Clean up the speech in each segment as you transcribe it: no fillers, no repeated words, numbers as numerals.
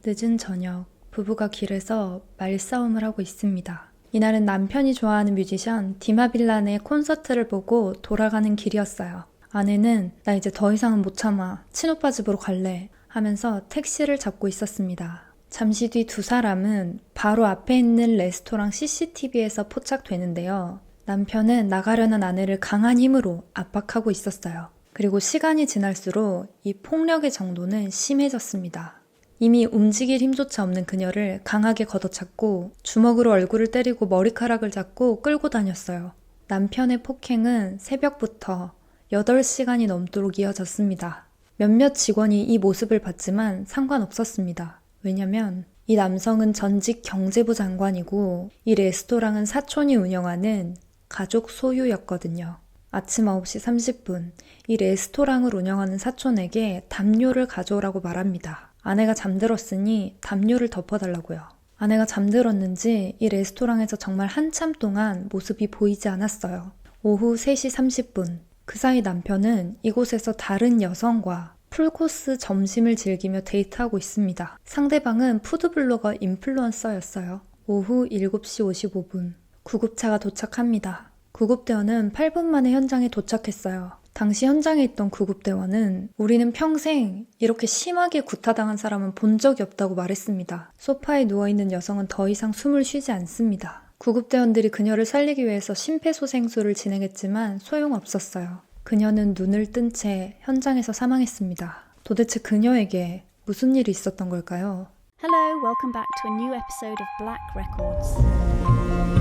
늦은 저녁, 부부가 길에서 말싸움을 하고 있습니다. 이날은 남편이 좋아하는 뮤지션 디마빌란의 콘서트를 보고 돌아가는 길이었어요. 아내는 나 이제 더 이상은 못 참아. 친오빠 집으로 갈래. 하면서 택시를 잡고 있었습니다. 잠시 뒤 두 사람은 바로 앞에 있는 레스토랑 CCTV에서 포착되는데요. 남편은 나가려는 아내를 강한 힘으로 압박하고 있었어요. 그리고 시간이 지날수록 이 폭력의 정도는 심해졌습니다. 이미 움직일 힘조차 없는 그녀를 강하게 걷어찼고 주먹으로 얼굴을 때리고 머리카락을 잡고 끌고 다녔어요. 남편의 폭행은 새벽부터 8시간이 넘도록 이어졌습니다. 몇몇 직원이 이 모습을 봤지만 상관없었습니다. 왜냐면 이 남성은 전직 경제부 장관이고 이 레스토랑은 사촌이 운영하는 가족 소유였거든요. 아침 9시 30분 이 레스토랑을 운영하는 사촌에게 담요를 가져오라고 말합니다. 아내가 잠들었으니 담요를 덮어달라고요. 아내가 잠들었는지 이 레스토랑에서 정말 한참 동안 모습이 보이지 않았어요. 오후 3시 30분 그 사이 남편은 이곳에서 다른 여성과 풀코스 점심을 즐기며 데이트하고 있습니다. 상대방은 푸드블로거 인플루언서였어요. 오후 7시 55분 구급차가 도착합니다. 구급대원은 8분 만에 현장에 도착했어요. 당시 현장에 있던 구급대원은 우리는 평생 이렇게 심하게 구타당한 사람은 본 적이 없다고 말했습니다. 소파에 누워있는 여성은 더 이상 숨을 쉬지 않습니다. 구급대원들이 그녀를 살리기 위해서 심폐소생술을 진행했지만 소용없었어요. 그녀는 눈을 뜬 채 현장에서 사망했습니다. 도대체 그녀에게 무슨 일이 있었던 걸까요? Hello, welcome back to a new episode of Black Records.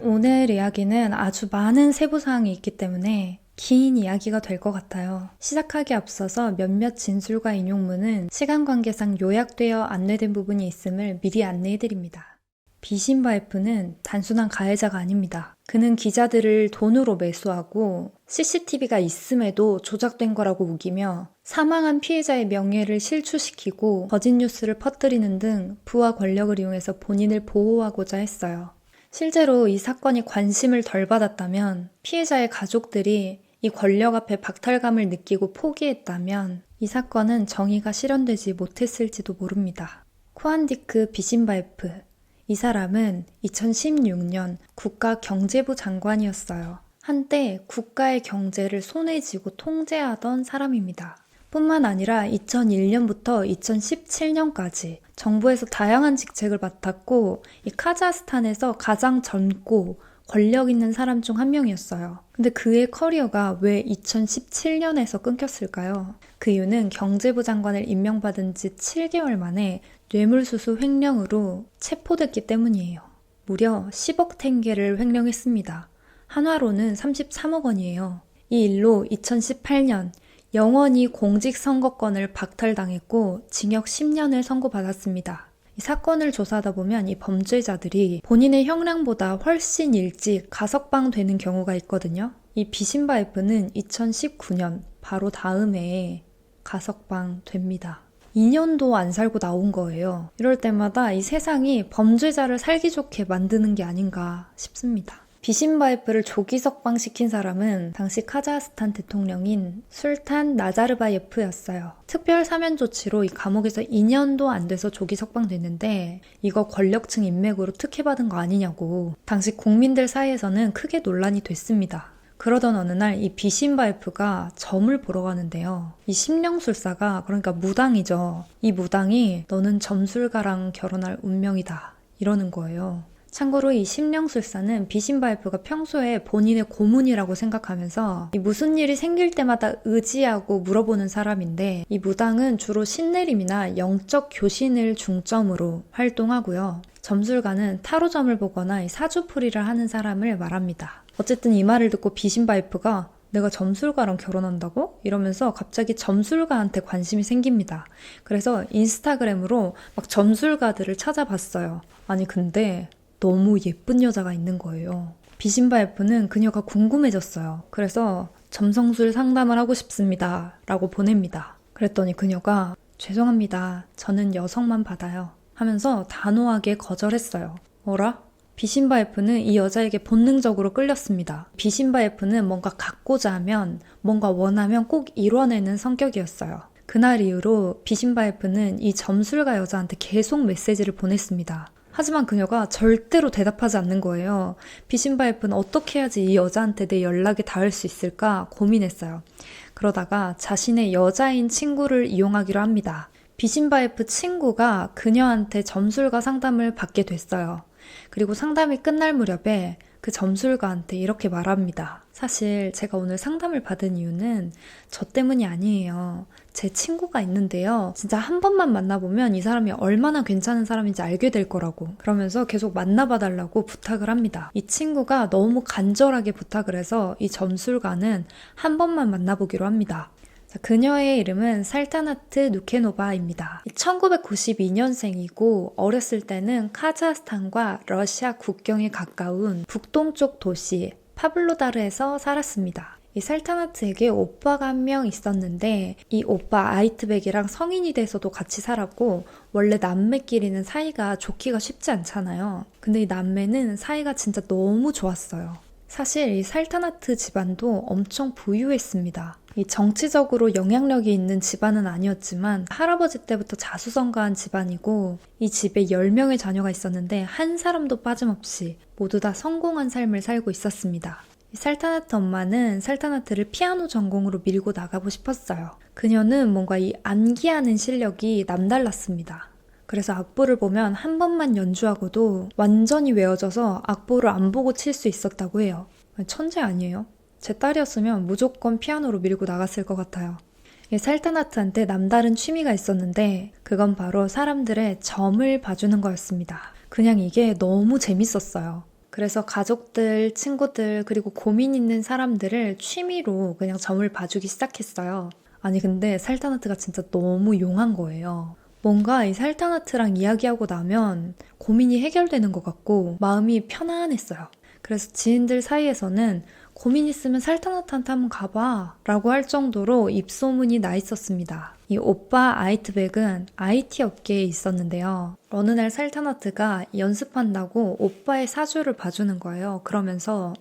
오늘 이야기는 아주 많은 세부사항이 있기 때문에 긴 이야기가 될 것 같아요. 시작하기에 앞서서 몇몇 진술과 인용문은 시간 관계상 요약되어 안내된 부분이 있음을 미리 안내해드립니다. 비신바 F는 단순한 가해자가 아닙니다. 그는 기자들을 돈으로 매수하고 CCTV가 있음에도 조작된 거라고 우기며 사망한 피해자의 명예를 실추시키고 거짓 뉴스를 퍼뜨리는 등 부와 권력을 이용해서 본인을 보호하고자 했어요. 실제로 이 사건이 관심을 덜 받았다면, 피해자의 가족들이 이 권력 앞에 박탈감을 느끼고 포기했다면 이 사건은 정의가 실현되지 못했을지도 모릅니다. 쿠안디크 비신바 F, 이 사람은 2016년 국가경제부 장관이었어요. 한때 국가의 경제를 손에 쥐고 통제하던 사람입니다. 뿐만 아니라 2001년부터 2017년까지 정부에서 다양한 직책을 맡았고 이 카자흐스탄에서 가장 젊고 권력 있는 사람 중 한 명이었어요. 근데 그의 커리어가 왜 2017년에서 끊겼을까요? 그 이유는 경제부 장관을 임명받은 지 7개월 만에 뇌물수수 횡령으로 체포됐기 때문이에요. 무려 10억 탱게를 횡령했습니다. 한화로는 33억 원이에요. 이 일로 2018년 영원히 공직선거권을 박탈당했고 징역 10년을 선고받았습니다. 이 사건을 조사하다 보면 이 범죄자들이 본인의 형량보다 훨씬 일찍 가석방되는 경우가 있거든요. 이 비신바 F는 2019년 바로 다음 해에 가석방됩니다. 2년도 안 살고 나온 거예요. 이럴 때마다 이 세상이 범죄자를 살기 좋게 만드는 게 아닌가 싶습니다. 비신바 F를 조기 석방시킨 사람은 당시 카자흐스탄 대통령인 술탄 나자르바예프였어요. 특별 사면 조치로 이 감옥에서 2년도 안 돼서 조기 석방됐는데 이거 권력층 인맥으로 특혜받은 거 아니냐고 당시 국민들 사이에서는 크게 논란이 됐습니다. 그러던 어느 날 이 비신바 F가 점을 보러 가는데요. 이 심령술사가, 그러니까 무당이죠. 이 무당이 너는 점술가랑 결혼할 운명이다 이러는 거예요. 참고로 이 심령술사는 비신바 F가 평소에 본인의 고문이라고 생각하면서 이 무슨 일이 생길 때마다 의지하고 물어보는 사람인데, 이 무당은 주로 신내림이나 영적 교신을 중점으로 활동하고요. 점술가는 타로점을 보거나 이 사주풀이를 하는 사람을 말합니다. 어쨌든 이 말을 듣고 비신바 F가 내가 점술가랑 결혼한다고? 이러면서 갑자기 점술가한테 관심이 생깁니다. 그래서 인스타그램으로 막 점술가들을 찾아봤어요. 아니 근데 너무 예쁜 여자가 있는 거예요. 비신바 F는 그녀가 궁금해졌어요. 그래서 점성술 상담을 하고 싶습니다 라고 보냅니다. 그랬더니 그녀가 죄송합니다. 저는 여성만 받아요. 하면서 단호하게 거절했어요. 어라? 비신바 F는 이 여자에게 본능적으로 끌렸습니다. 비신바 F는 뭔가 갖고자 하면, 뭔가 원하면 꼭 이뤄내는 성격이었어요. 그날 이후로 비신바 F는 이 점술가 여자한테 계속 메시지를 보냈습니다. 하지만 그녀가 절대로 대답하지 않는 거예요. 비신바 F는 어떻게 해야지 이 여자한테 내 연락이 닿을 수 있을까 고민했어요. 그러다가 자신의 여자인 친구를 이용하기로 합니다. 비신바 F 친구가 그녀한테 점술가 상담을 받게 됐어요. 그리고 상담이 끝날 무렵에 그 점술가한테 이렇게 말합니다. 사실 제가 오늘 상담을 받은 이유는 저 때문이 아니에요. 제 친구가 있는데요. 진짜 한 번만 만나보면 이 사람이 얼마나 괜찮은 사람인지 알게 될 거라고. 그러면서 계속 만나봐달라고 부탁을 합니다. 이 친구가 너무 간절하게 부탁을 해서 이 점술가는 한 번만 만나보기로 합니다. 그녀의 이름은 살타나트 누케노바입니다. 1992년생이고 어렸을 때는 카자흐스탄과 러시아 국경에 가까운 북동쪽 도시 파블로다르에서 살았습니다. 이 살타나트에게 오빠가 한 명 있었는데 이 오빠 아이트백이랑 성인이 돼서도 같이 살았고 원래 남매끼리는 사이가 좋기가 쉽지 않잖아요. 근데 이 남매는 사이가 진짜 너무 좋았어요. 사실 이 살타나트 집안도 엄청 부유했습니다. 이 정치적으로 영향력이 있는 집안은 아니었지만 할아버지 때부터 자수성가한 집안이고 이 집에 10명의 자녀가 있었는데 한 사람도 빠짐없이 모두 다 성공한 삶을 살고 있었습니다. 이 살타나트 엄마는 살타나트를 피아노 전공으로 밀고 나가고 싶었어요. 그녀는 뭔가 이 암기하는 실력이 남달랐습니다. 그래서 악보를 보면 한 번만 연주하고도 완전히 외워져서 악보를 안 보고 칠 수 있었다고 해요. 천재 아니에요? 제 딸이었으면 무조건 피아노로 밀고 나갔을 것 같아요. 살타나트한테 남다른 취미가 있었는데 그건 바로 사람들의 점을 봐주는 거였습니다. 그냥 이게 너무 재밌었어요. 그래서 가족들, 친구들, 그리고 고민 있는 사람들을 취미로 그냥 점을 봐주기 시작했어요. 아니 근데 살타나트가 진짜 너무 용한 거예요. 뭔가 이 살타나트랑 이야기하고 나면 고민이 해결되는 것 같고 마음이 편안했어요. 그래서 지인들 사이에서는 고민 있으면 살타나트한테 한번 가봐 라고 할 정도로 입소문이 나 있었습니다. 이 오빠 아이트백은 IT 업계에 있었는데요. 어느 날 살타나트가 연습한다고 오빠의 사주를 봐주는 거예요. 그러면서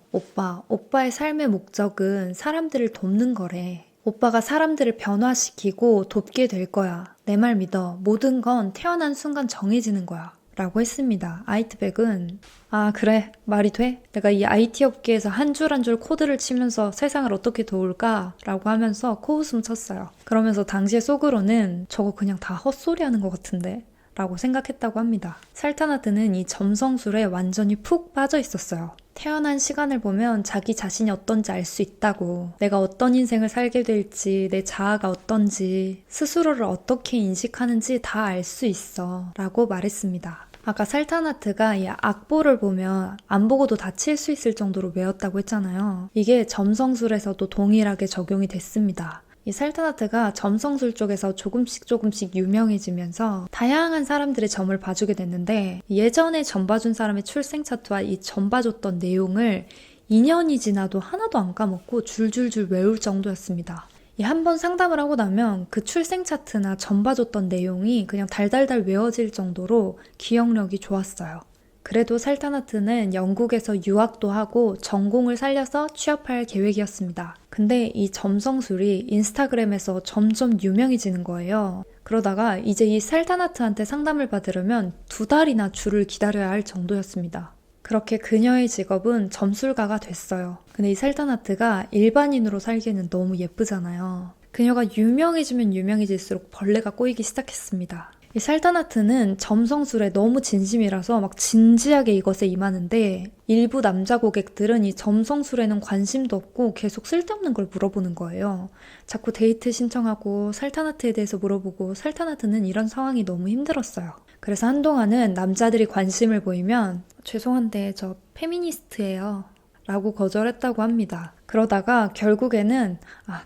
오빠의 삶의 목적은 사람들을 돕는 거래. 오빠가 사람들을 변화시키고 돕게 될 거야. 내 말 믿어. 모든 건 태어난 순간 정해지는 거야. 라고 했습니다. 아이트백은 아 그래 말이 돼? 내가 이 IT 업계에서 한 줄 한 줄 코드를 치면서 세상을 어떻게 도울까? 라고 하면서 코웃음 쳤어요. 그러면서 당시에 속으로는 저거 그냥 다 헛소리 하는 것 같은데? 라고 생각했다고 합니다. 살타나트는 이 점성술에 완전히 푹 빠져 있었어요. 태어난 시간을 보면 자기 자신이 어떤지 알 수 있다고, 내가 어떤 인생을 살게 될지, 내 자아가 어떤지, 스스로를 어떻게 인식하는지 다 알 수 있어 라고 말했습니다. 아까 살타나트가 이 악보를 보면 안 보고도 다 칠 수 있을 정도로 외웠다고 했잖아요. 이게 점성술에서도 동일하게 적용이 됐습니다. 이 살타나트가 점성술 쪽에서 조금씩 유명해지면서 다양한 사람들의 점을 봐주게 됐는데 예전에 점 봐준 사람의 출생 차트와 이 점 봐줬던 내용을 2년이 지나도 하나도 안 까먹고 줄줄줄 외울 정도였습니다. 한 번 상담을 하고 나면 그 출생 차트나 점 봐줬던 내용이 그냥 달달달 외워질 정도로 기억력이 좋았어요. 그래도 살타나트는 영국에서 유학도 하고 전공을 살려서 취업할 계획이었습니다. 근데 이 점성술이 인스타그램에서 점점 유명해지는 거예요. 그러다가 이제 이 살타나트한테 상담을 받으려면 2달이나 줄을 기다려야 할 정도였습니다. 그렇게 그녀의 직업은 점술가가 됐어요. 근데 이 살타나트가 일반인으로 살기에는 너무 예쁘잖아요. 그녀가 유명해지면 유명해질수록 벌레가 꼬이기 시작했습니다. 이 살타나트는 점성술에 너무 진심이라서 막 진지하게 이것에 임하는데 일부 남자 고객들은 이 점성술에는 관심도 없고 계속 쓸데없는 걸 물어보는 거예요. 자꾸 데이트 신청하고 살타나트에 대해서 물어보고 살타나트는 이런 상황이 너무 힘들었어요. 그래서 한동안은 남자들이 관심을 보이면 죄송한데 저 페미니스트예요 라고 거절했다고 합니다. 그러다가 결국에는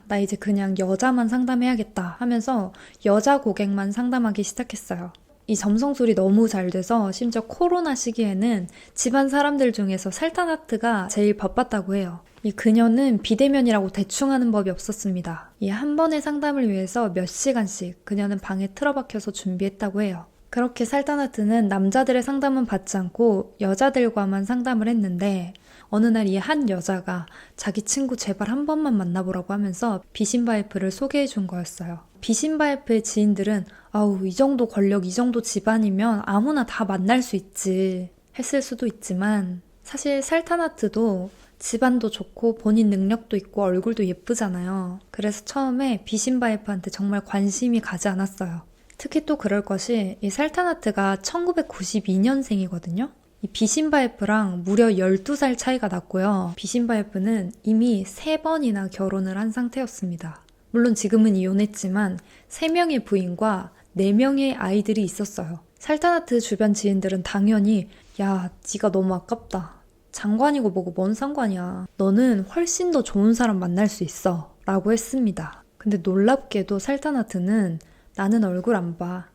나 이제 그냥 여자만 상담해야겠다 하면서 여자 고객만 상담하기 시작했어요. 이 점성술이 너무 잘 돼서 심지어 코로나 시기에는 집안 사람들 중에서 살타나트가 제일 바빴다고 해요. 이 그녀는 비대면이라고 대충 하는 법이 없었습니다. 이 한 번의 상담을 위해서 몇 시간씩 그녀는 방에 틀어박혀서 준비했다고 해요. 그렇게 살타나트는 남자들의 상담은 받지 않고 여자들과만 상담을 했는데 어느 날 이 한 여자가 자기 친구 제발 한 번만 만나보라고 하면서 비신바에프를 소개해 준 거였어요. 비신바에프의 지인들은 아우 이 정도 권력 이 정도 집안이면 아무나 다 만날 수 있지 했을 수도 있지만 사실 살타나트도 집안도 좋고 본인 능력도 있고 얼굴도 예쁘잖아요. 그래서 처음에 비신바에프한테 정말 관심이 가지 않았어요. 특히 또 그럴 것이 이 살타나트가 1992년생이거든요. 이 비신바에프랑 무려 12살 차이가 났고요. 비신바에프는 이미 3번이나 결혼을 한 상태였습니다. 물론 지금은 이혼했지만 3명의 부인과 4명의 아이들이 있었어요. 살타나트 주변 지인들은 당연히 야, 네가 너무 아깝다. 장관이고 뭐고 뭔 상관이야. 너는 훨씬 더 좋은 사람 만날 수 있어. 라고 했습니다. 근데 놀랍게도 살타나트는 나는 얼굴 안 봐.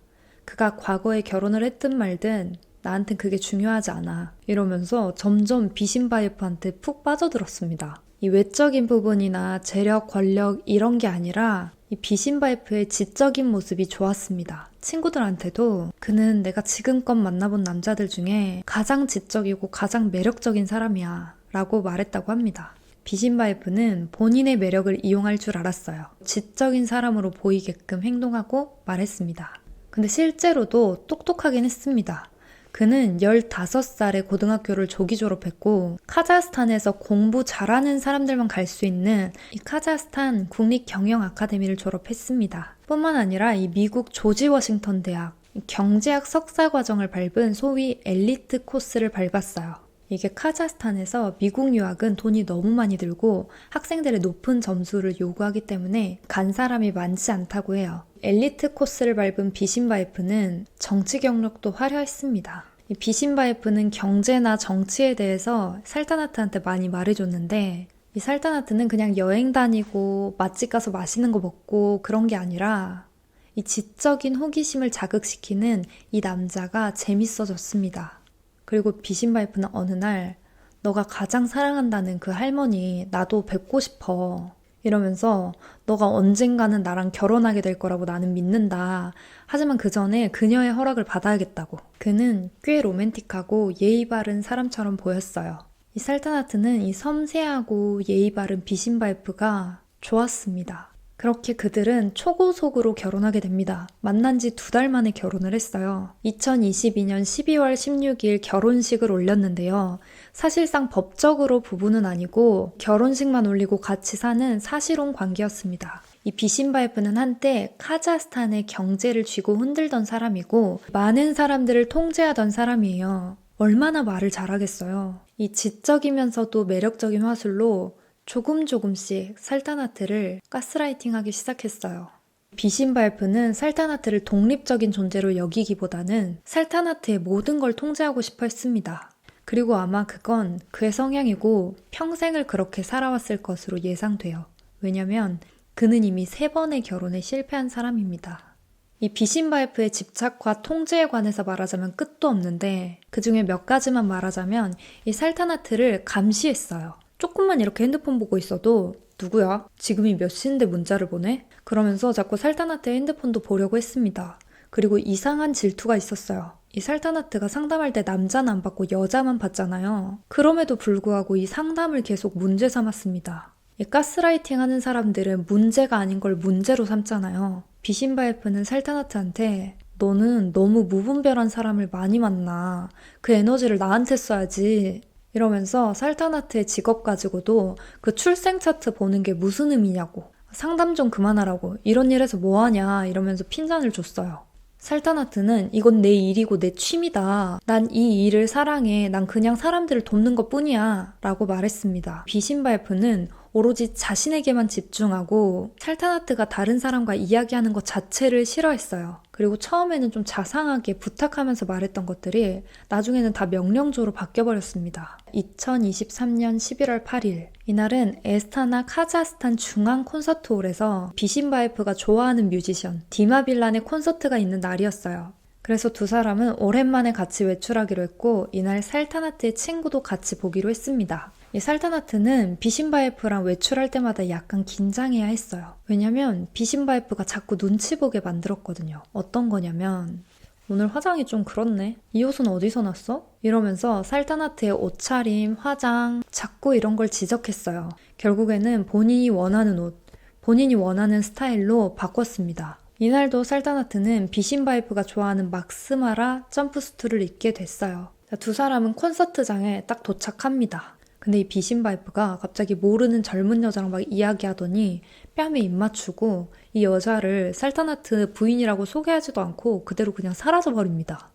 그가 과거에 결혼을 했든 말든 나한텐 그게 중요하지 않아. 이러면서 점점 비신바에프한테 푹 빠져들었습니다. 이 외적인 부분이나 재력, 권력 이런 게 아니라 이 비신바에프의 지적인 모습이 좋았습니다. 친구들한테도 그는 내가 지금껏 만나본 남자들 중에 가장 지적이고 가장 매력적인 사람이야 라고 말했다고 합니다. 비신바에프는 본인의 매력을 이용할 줄 알았어요. 지적인 사람으로 보이게끔 행동하고 말했습니다. 근데 실제로도 똑똑하긴 했습니다. 그는 15살에 고등학교를 조기 졸업했고 카자흐스탄에서 공부 잘하는 사람들만 갈 수 있는 이 카자흐스탄 국립경영 아카데미를 졸업했습니다. 뿐만 아니라 이 미국 조지 워싱턴 대학 경제학 석사 과정을 밟은 소위 엘리트 코스를 밟았어요. 이게 카자흐스탄에서 미국 유학은 돈이 너무 많이 들고 학생들의 높은 점수를 요구하기 때문에 간 사람이 많지 않다고 해요. 엘리트 코스를 밟은 비신바에프는 정치 경력도 화려했습니다. 이 비신바에프는 경제나 정치에 대해서 살타나트한테 많이 말해줬는데 이 살타나트는 그냥 여행 다니고 맛집 가서 맛있는 거 먹고 그런 게 아니라 이 지적인 호기심을 자극시키는 이 남자가 재밌어졌습니다. 그리고 비신바에프는 어느 날 너가 가장 사랑한다는 그 할머니 나도 뵙고 싶어 이러면서 너가 언젠가는 나랑 결혼하게 될 거라고 나는 믿는다. 하지만 그 전에 그녀의 허락을 받아야겠다고. 그는 꽤 로맨틱하고 예의 바른 사람처럼 보였어요. 이 살타나트는 이 섬세하고 예의 바른 비신바에프가 좋았습니다. 그렇게 그들은 초고속으로 결혼하게 됩니다. 만난 지 2달 만에 결혼을 했어요. 2022년 12월 16일 결혼식을 올렸는데요. 사실상 법적으로 부부는 아니고 결혼식만 올리고 같이 사는 사실혼 관계였습니다. 이 비신바에프는 한때 카자흐스탄의 경제를 쥐고 흔들던 사람이고 많은 사람들을 통제하던 사람이에요. 얼마나 말을 잘하겠어요. 이 지적이면서도 매력적인 화술로 조금씩 살타나트를 가스라이팅하기 시작했어요. 비신바에프는 살타나트를 독립적인 존재로 여기기보다는 살타나트의 모든 걸 통제하고 싶어 했습니다. 그리고 아마 그건 그의 성향이고 평생을 그렇게 살아왔을 것으로 예상돼요. 왜냐면 그는 이미 3번의 결혼에 실패한 사람입니다. 이 비신바에프의 집착과 통제에 관해서 말하자면 끝도 없는데 그 중에 몇 가지만 말하자면 이 살타나트를 감시했어요. 조금만 이렇게 핸드폰 보고 있어도 누구야? 지금이 몇 시인데 문자를 보내? 그러면서 자꾸 살타나트의 핸드폰도 보려고 했습니다. 그리고 이상한 질투가 있었어요. 이 살타나트가 상담할 때 남자는 안 받고 여자만 받잖아요. 그럼에도 불구하고 이 상담을 계속 문제 삼았습니다. 이 가스라이팅 하는 사람들은 문제가 아닌 걸 문제로 삼잖아요. 비신바에프는 살타나트한테 너는 너무 무분별한 사람을 많이 만나. 그 에너지를 나한테 써야지. 이러면서 살타나트의 직업 가지고도 그 출생 차트 보는 게 무슨 의미냐고 상담 좀 그만하라고 이런 일에서 뭐하냐 이러면서 핀잔을 줬어요. 살타나트는 이건 내 일이고 내 취미다. 난 이 일을 사랑해. 난 그냥 사람들을 돕는 것 뿐이야 라고 말했습니다. 비신바에프는 오로지 자신에게만 집중하고 살타나트가 다른 사람과 이야기하는 것 자체를 싫어했어요. 그리고 처음에는 좀 자상하게 부탁하면서 말했던 것들이 나중에는 다 명령조로 바뀌어버렸습니다. 2023년 11월 8일 이날은 에스타나 카자흐스탄 중앙 콘서트홀에서 비신바에프가 좋아하는 뮤지션 디마빌란의 콘서트가 있는 날이었어요. 그래서 두 사람은 오랜만에 같이 외출하기로 했고 이날 살타나트의 친구도 같이 보기로 했습니다. 이 살타나트는 비신바에프랑 외출할 때마다 약간 긴장해야 했어요. 왜냐면 비신바에프가 자꾸 눈치 보게 만들었거든요. 어떤 거냐면 오늘 화장이 좀 그렇네. 이 옷은 어디서 났어? 이러면서 살타나트의 옷차림, 화장, 자꾸 이런 걸 지적했어요. 결국에는 본인이 원하는 옷, 본인이 원하는 스타일로 바꿨습니다. 이날도 살타나트는 비신바에프가 좋아하는 막스마라 점프수트를 입게 됐어요. 두 사람은 콘서트장에 딱 도착합니다. 근데 이 비신바에프가 갑자기 모르는 젊은 여자랑 막 이야기하더니 뺨에 입 맞추고 이 여자를 살타나트 부인이라고 소개하지도 않고 그대로 그냥 사라져버립니다.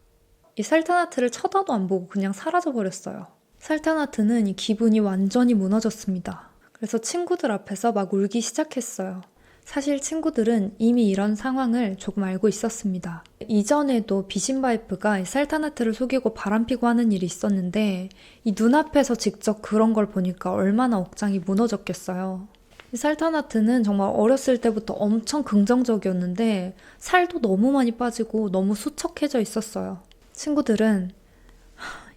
이 살타나트를 쳐다도 안 보고 그냥 사라져버렸어요. 살타나트는 이 기분이 완전히 무너졌습니다. 그래서 친구들 앞에서 막 울기 시작했어요. 사실 친구들은 이미 이런 상황을 조금 알고 있었습니다. 이전에도 비신바에프가 살타나트를 속이고 바람피고 하는 일이 있었는데 이 눈앞에서 직접 그런 걸 보니까 얼마나 억장이 무너졌겠어요. 이 살타나트는 정말 어렸을 때부터 엄청 긍정적이었는데 살도 너무 많이 빠지고 너무 수척해져 있었어요. 친구들은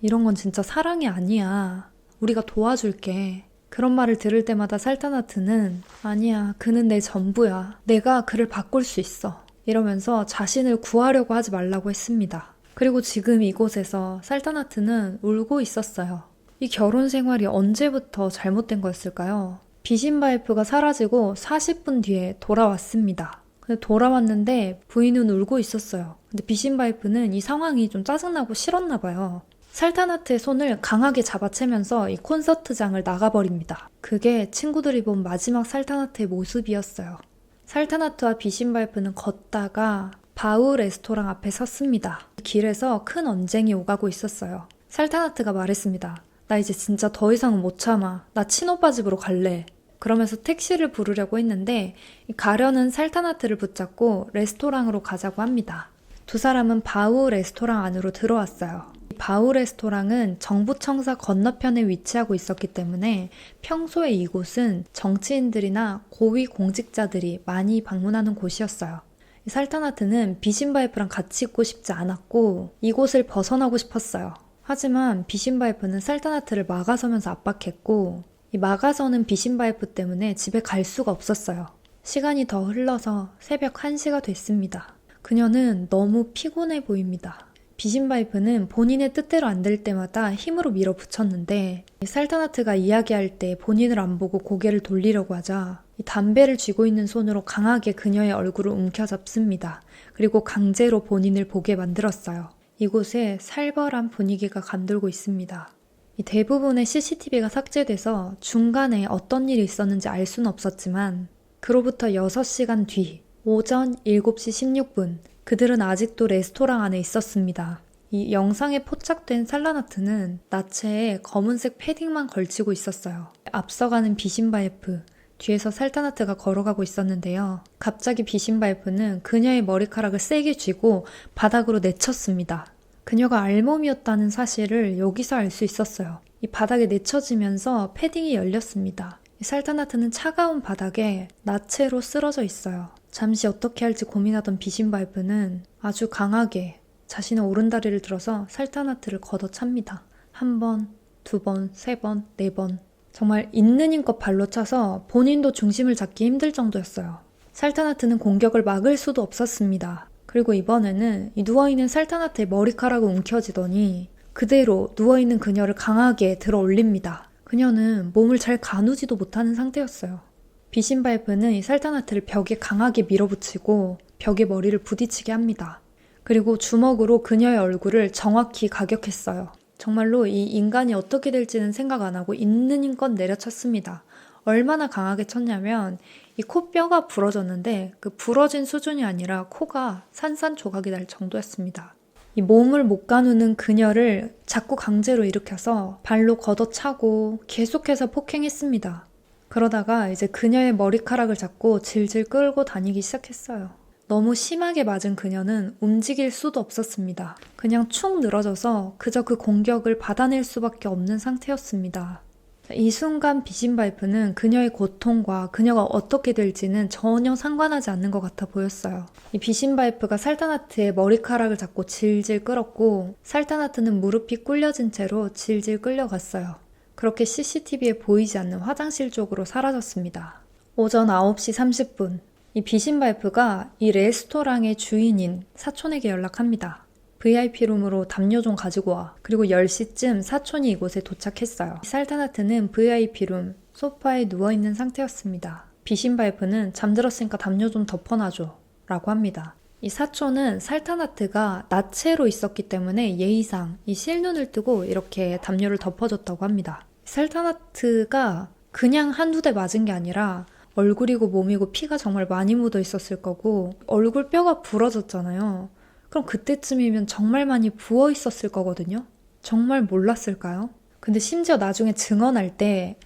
이런 건 진짜 사랑이 아니야. 우리가 도와줄게. 그런 말을 들을 때마다 살타나트는 아니야, 그는 내 전부야. 내가 그를 바꿀 수 있어. 이러면서 자신을 구하려고 하지 말라고 했습니다. 그리고 지금 이곳에서 살타나트는 울고 있었어요. 이 결혼 생활이 언제부터 잘못된 거였을까요? 비신바에프가 사라지고 40분 뒤에 돌아왔습니다. 근데 돌아왔는데 부인은 울고 있었어요. 근데 비신바에프는 이 상황이 좀 짜증나고 싫었나 봐요. 살타나트의 손을 강하게 잡아채면서 이 콘서트장을 나가버립니다. 그게 친구들이 본 마지막 살타나트의 모습이었어요. 살타나트와 비신바에프는 걷다가 바우 레스토랑 앞에 섰습니다. 길에서 큰 언쟁이 오가고 있었어요. 살타나트가 말했습니다. 나 이제 진짜 더 이상은 못 참아. 나 친오빠 집으로 갈래. 그러면서 택시를 부르려고 했는데 가려는 살타나트를 붙잡고 레스토랑으로 가자고 합니다. 두 사람은 바우 레스토랑 안으로 들어왔어요. 바우 레스토랑은 정부청사 건너편에 위치하고 있었기 때문에 평소에 이곳은 정치인들이나 고위 공직자들이 많이 방문하는 곳이었어요. 살타나트는 비신바에프랑 같이 있고 싶지 않았고 이곳을 벗어나고 싶었어요. 하지만 비신바에프는 살타나트를 막아서면서 압박했고 이 막아서는 비신바에프 때문에 집에 갈 수가 없었어요. 시간이 더 흘러서 새벽 1시가 됐습니다. 그녀는 너무 피곤해 보입니다. 비신바에프는 본인의 뜻대로 안 될 때마다 힘으로 밀어붙였는데 살타나트가 이야기할 때 본인을 안 보고 고개를 돌리려고 하자 이 담배를 쥐고 있는 손으로 강하게 그녀의 얼굴을 움켜잡습니다. 그리고 강제로 본인을 보게 만들었어요. 이곳에 살벌한 분위기가 감돌고 있습니다. 이 대부분의 CCTV가 삭제돼서 중간에 어떤 일이 있었는지 알 수는 없었지만 그로부터 6시간 뒤 오전 7시 16분 그들은 아직도 레스토랑 안에 있었습니다. 이 영상에 포착된 살타나트는 나체에 검은색 패딩만 걸치고 있었어요. 앞서가는 비신바에프, 뒤에서 살타나트가 걸어가고 있었는데요. 갑자기 비신바에프는 그녀의 머리카락을 세게 쥐고 바닥으로 내쳤습니다. 그녀가 알몸이었다는 사실을 여기서 알 수 있었어요. 이 바닥에 내쳐지면서 패딩이 열렸습니다. 이 살타나트는 차가운 바닥에 나체로 쓰러져 있어요. 잠시 어떻게 할지 고민하던 비신바에프는 아주 강하게 자신의 오른다리를 들어서 살타나트를 걷어찹니다. 1번, 2번, 3번, 4번. 정말 있는 힘껏 발로 차서 본인도 중심을 잡기 힘들 정도였어요. 살타나트는 공격을 막을 수도 없었습니다. 그리고 이번에는 이 누워있는 살타나트의 머리카락을 움켜쥐더니 그대로 누워있는 그녀를 강하게 들어 올립니다. 그녀는 몸을 잘 가누지도 못하는 상태였어요. 비신바에프는 이 살타나트를 벽에 강하게 밀어붙이고 벽에 머리를 부딪히게 합니다. 그리고 주먹으로 그녀의 얼굴을 정확히 가격했어요. 정말로 이 인간이 어떻게 될지는 생각 안 하고 있는 힘껏 내려쳤습니다. 얼마나 강하게 쳤냐면 이 코뼈가 부러졌는데 그 부러진 수준이 아니라 코가 산산조각이 날 정도였습니다. 이 몸을 못 가누는 그녀를 자꾸 강제로 일으켜서 발로 걷어차고 계속해서 폭행했습니다. 그러다가 이제 그녀의 머리카락을 잡고 질질 끌고 다니기 시작했어요. 너무 심하게 맞은 그녀는 움직일 수도 없었습니다. 그냥 축 늘어져서 그저 그 공격을 받아낼 수밖에 없는 상태였습니다. 이 순간 비신바에프는 그녀의 고통과 그녀가 어떻게 될지는 전혀 상관하지 않는 것 같아 보였어요. 이 비신바에프가 살타나트의 머리카락을 잡고 질질 끌었고 살타나트는 무릎이 꿇려진 채로 질질 끌려갔어요. 그렇게 CCTV에 보이지 않는 화장실 쪽으로 사라졌습니다. 오전 9시 30분, 이 비신바이프가 이 레스토랑의 주인인 사촌에게 연락합니다. VIP룸으로 담요 좀 가지고 와. 그리고 10시쯤 사촌이 이곳에 도착했어요. 살타나트는 VIP룸 소파에 누워있는 상태였습니다. 비신바이프는 잠들었으니까 담요 좀 덮어놔줘 라고 합니다. 이 사촌은 살타나트가 나체로 있었기 때문에 예의상 이 실눈을 뜨고 이렇게 담요를 덮어줬다고 합니다. 살타나트가 그냥 한두 대 맞은 게 아니라 얼굴이고 몸이고 피가 정말 많이 묻어 있었을 거고 얼굴 뼈가 부러졌잖아요. 그럼 그때쯤이면 정말 많이 부어 있었을 거거든요. 정말 몰랐을까요? 근데 심지어 나중에 증언할 때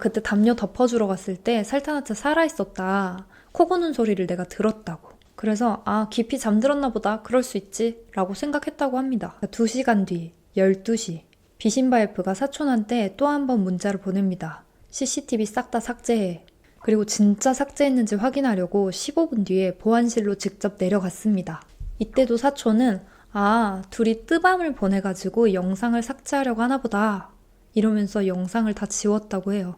그때 담요 덮어주러 갔을 때 살타나트 살아있었다. 코 고는 소리를 내가 들었다고. 그래서 깊이 잠들었나 보다. 그럴 수 있지. 라고 생각했다고 합니다. 2시간 뒤 12시 비신바이프가 사촌한테 또 한 번 문자를 보냅니다. CCTV 싹 다 삭제해. 그리고 진짜 삭제했는지 확인하려고 15분 뒤에 보안실로 직접 내려갔습니다. 이때도 사촌은 둘이 뜨밤을 보내가지고 영상을 삭제하려고 하나 보다 이러면서 영상을 다 지웠다고 해요.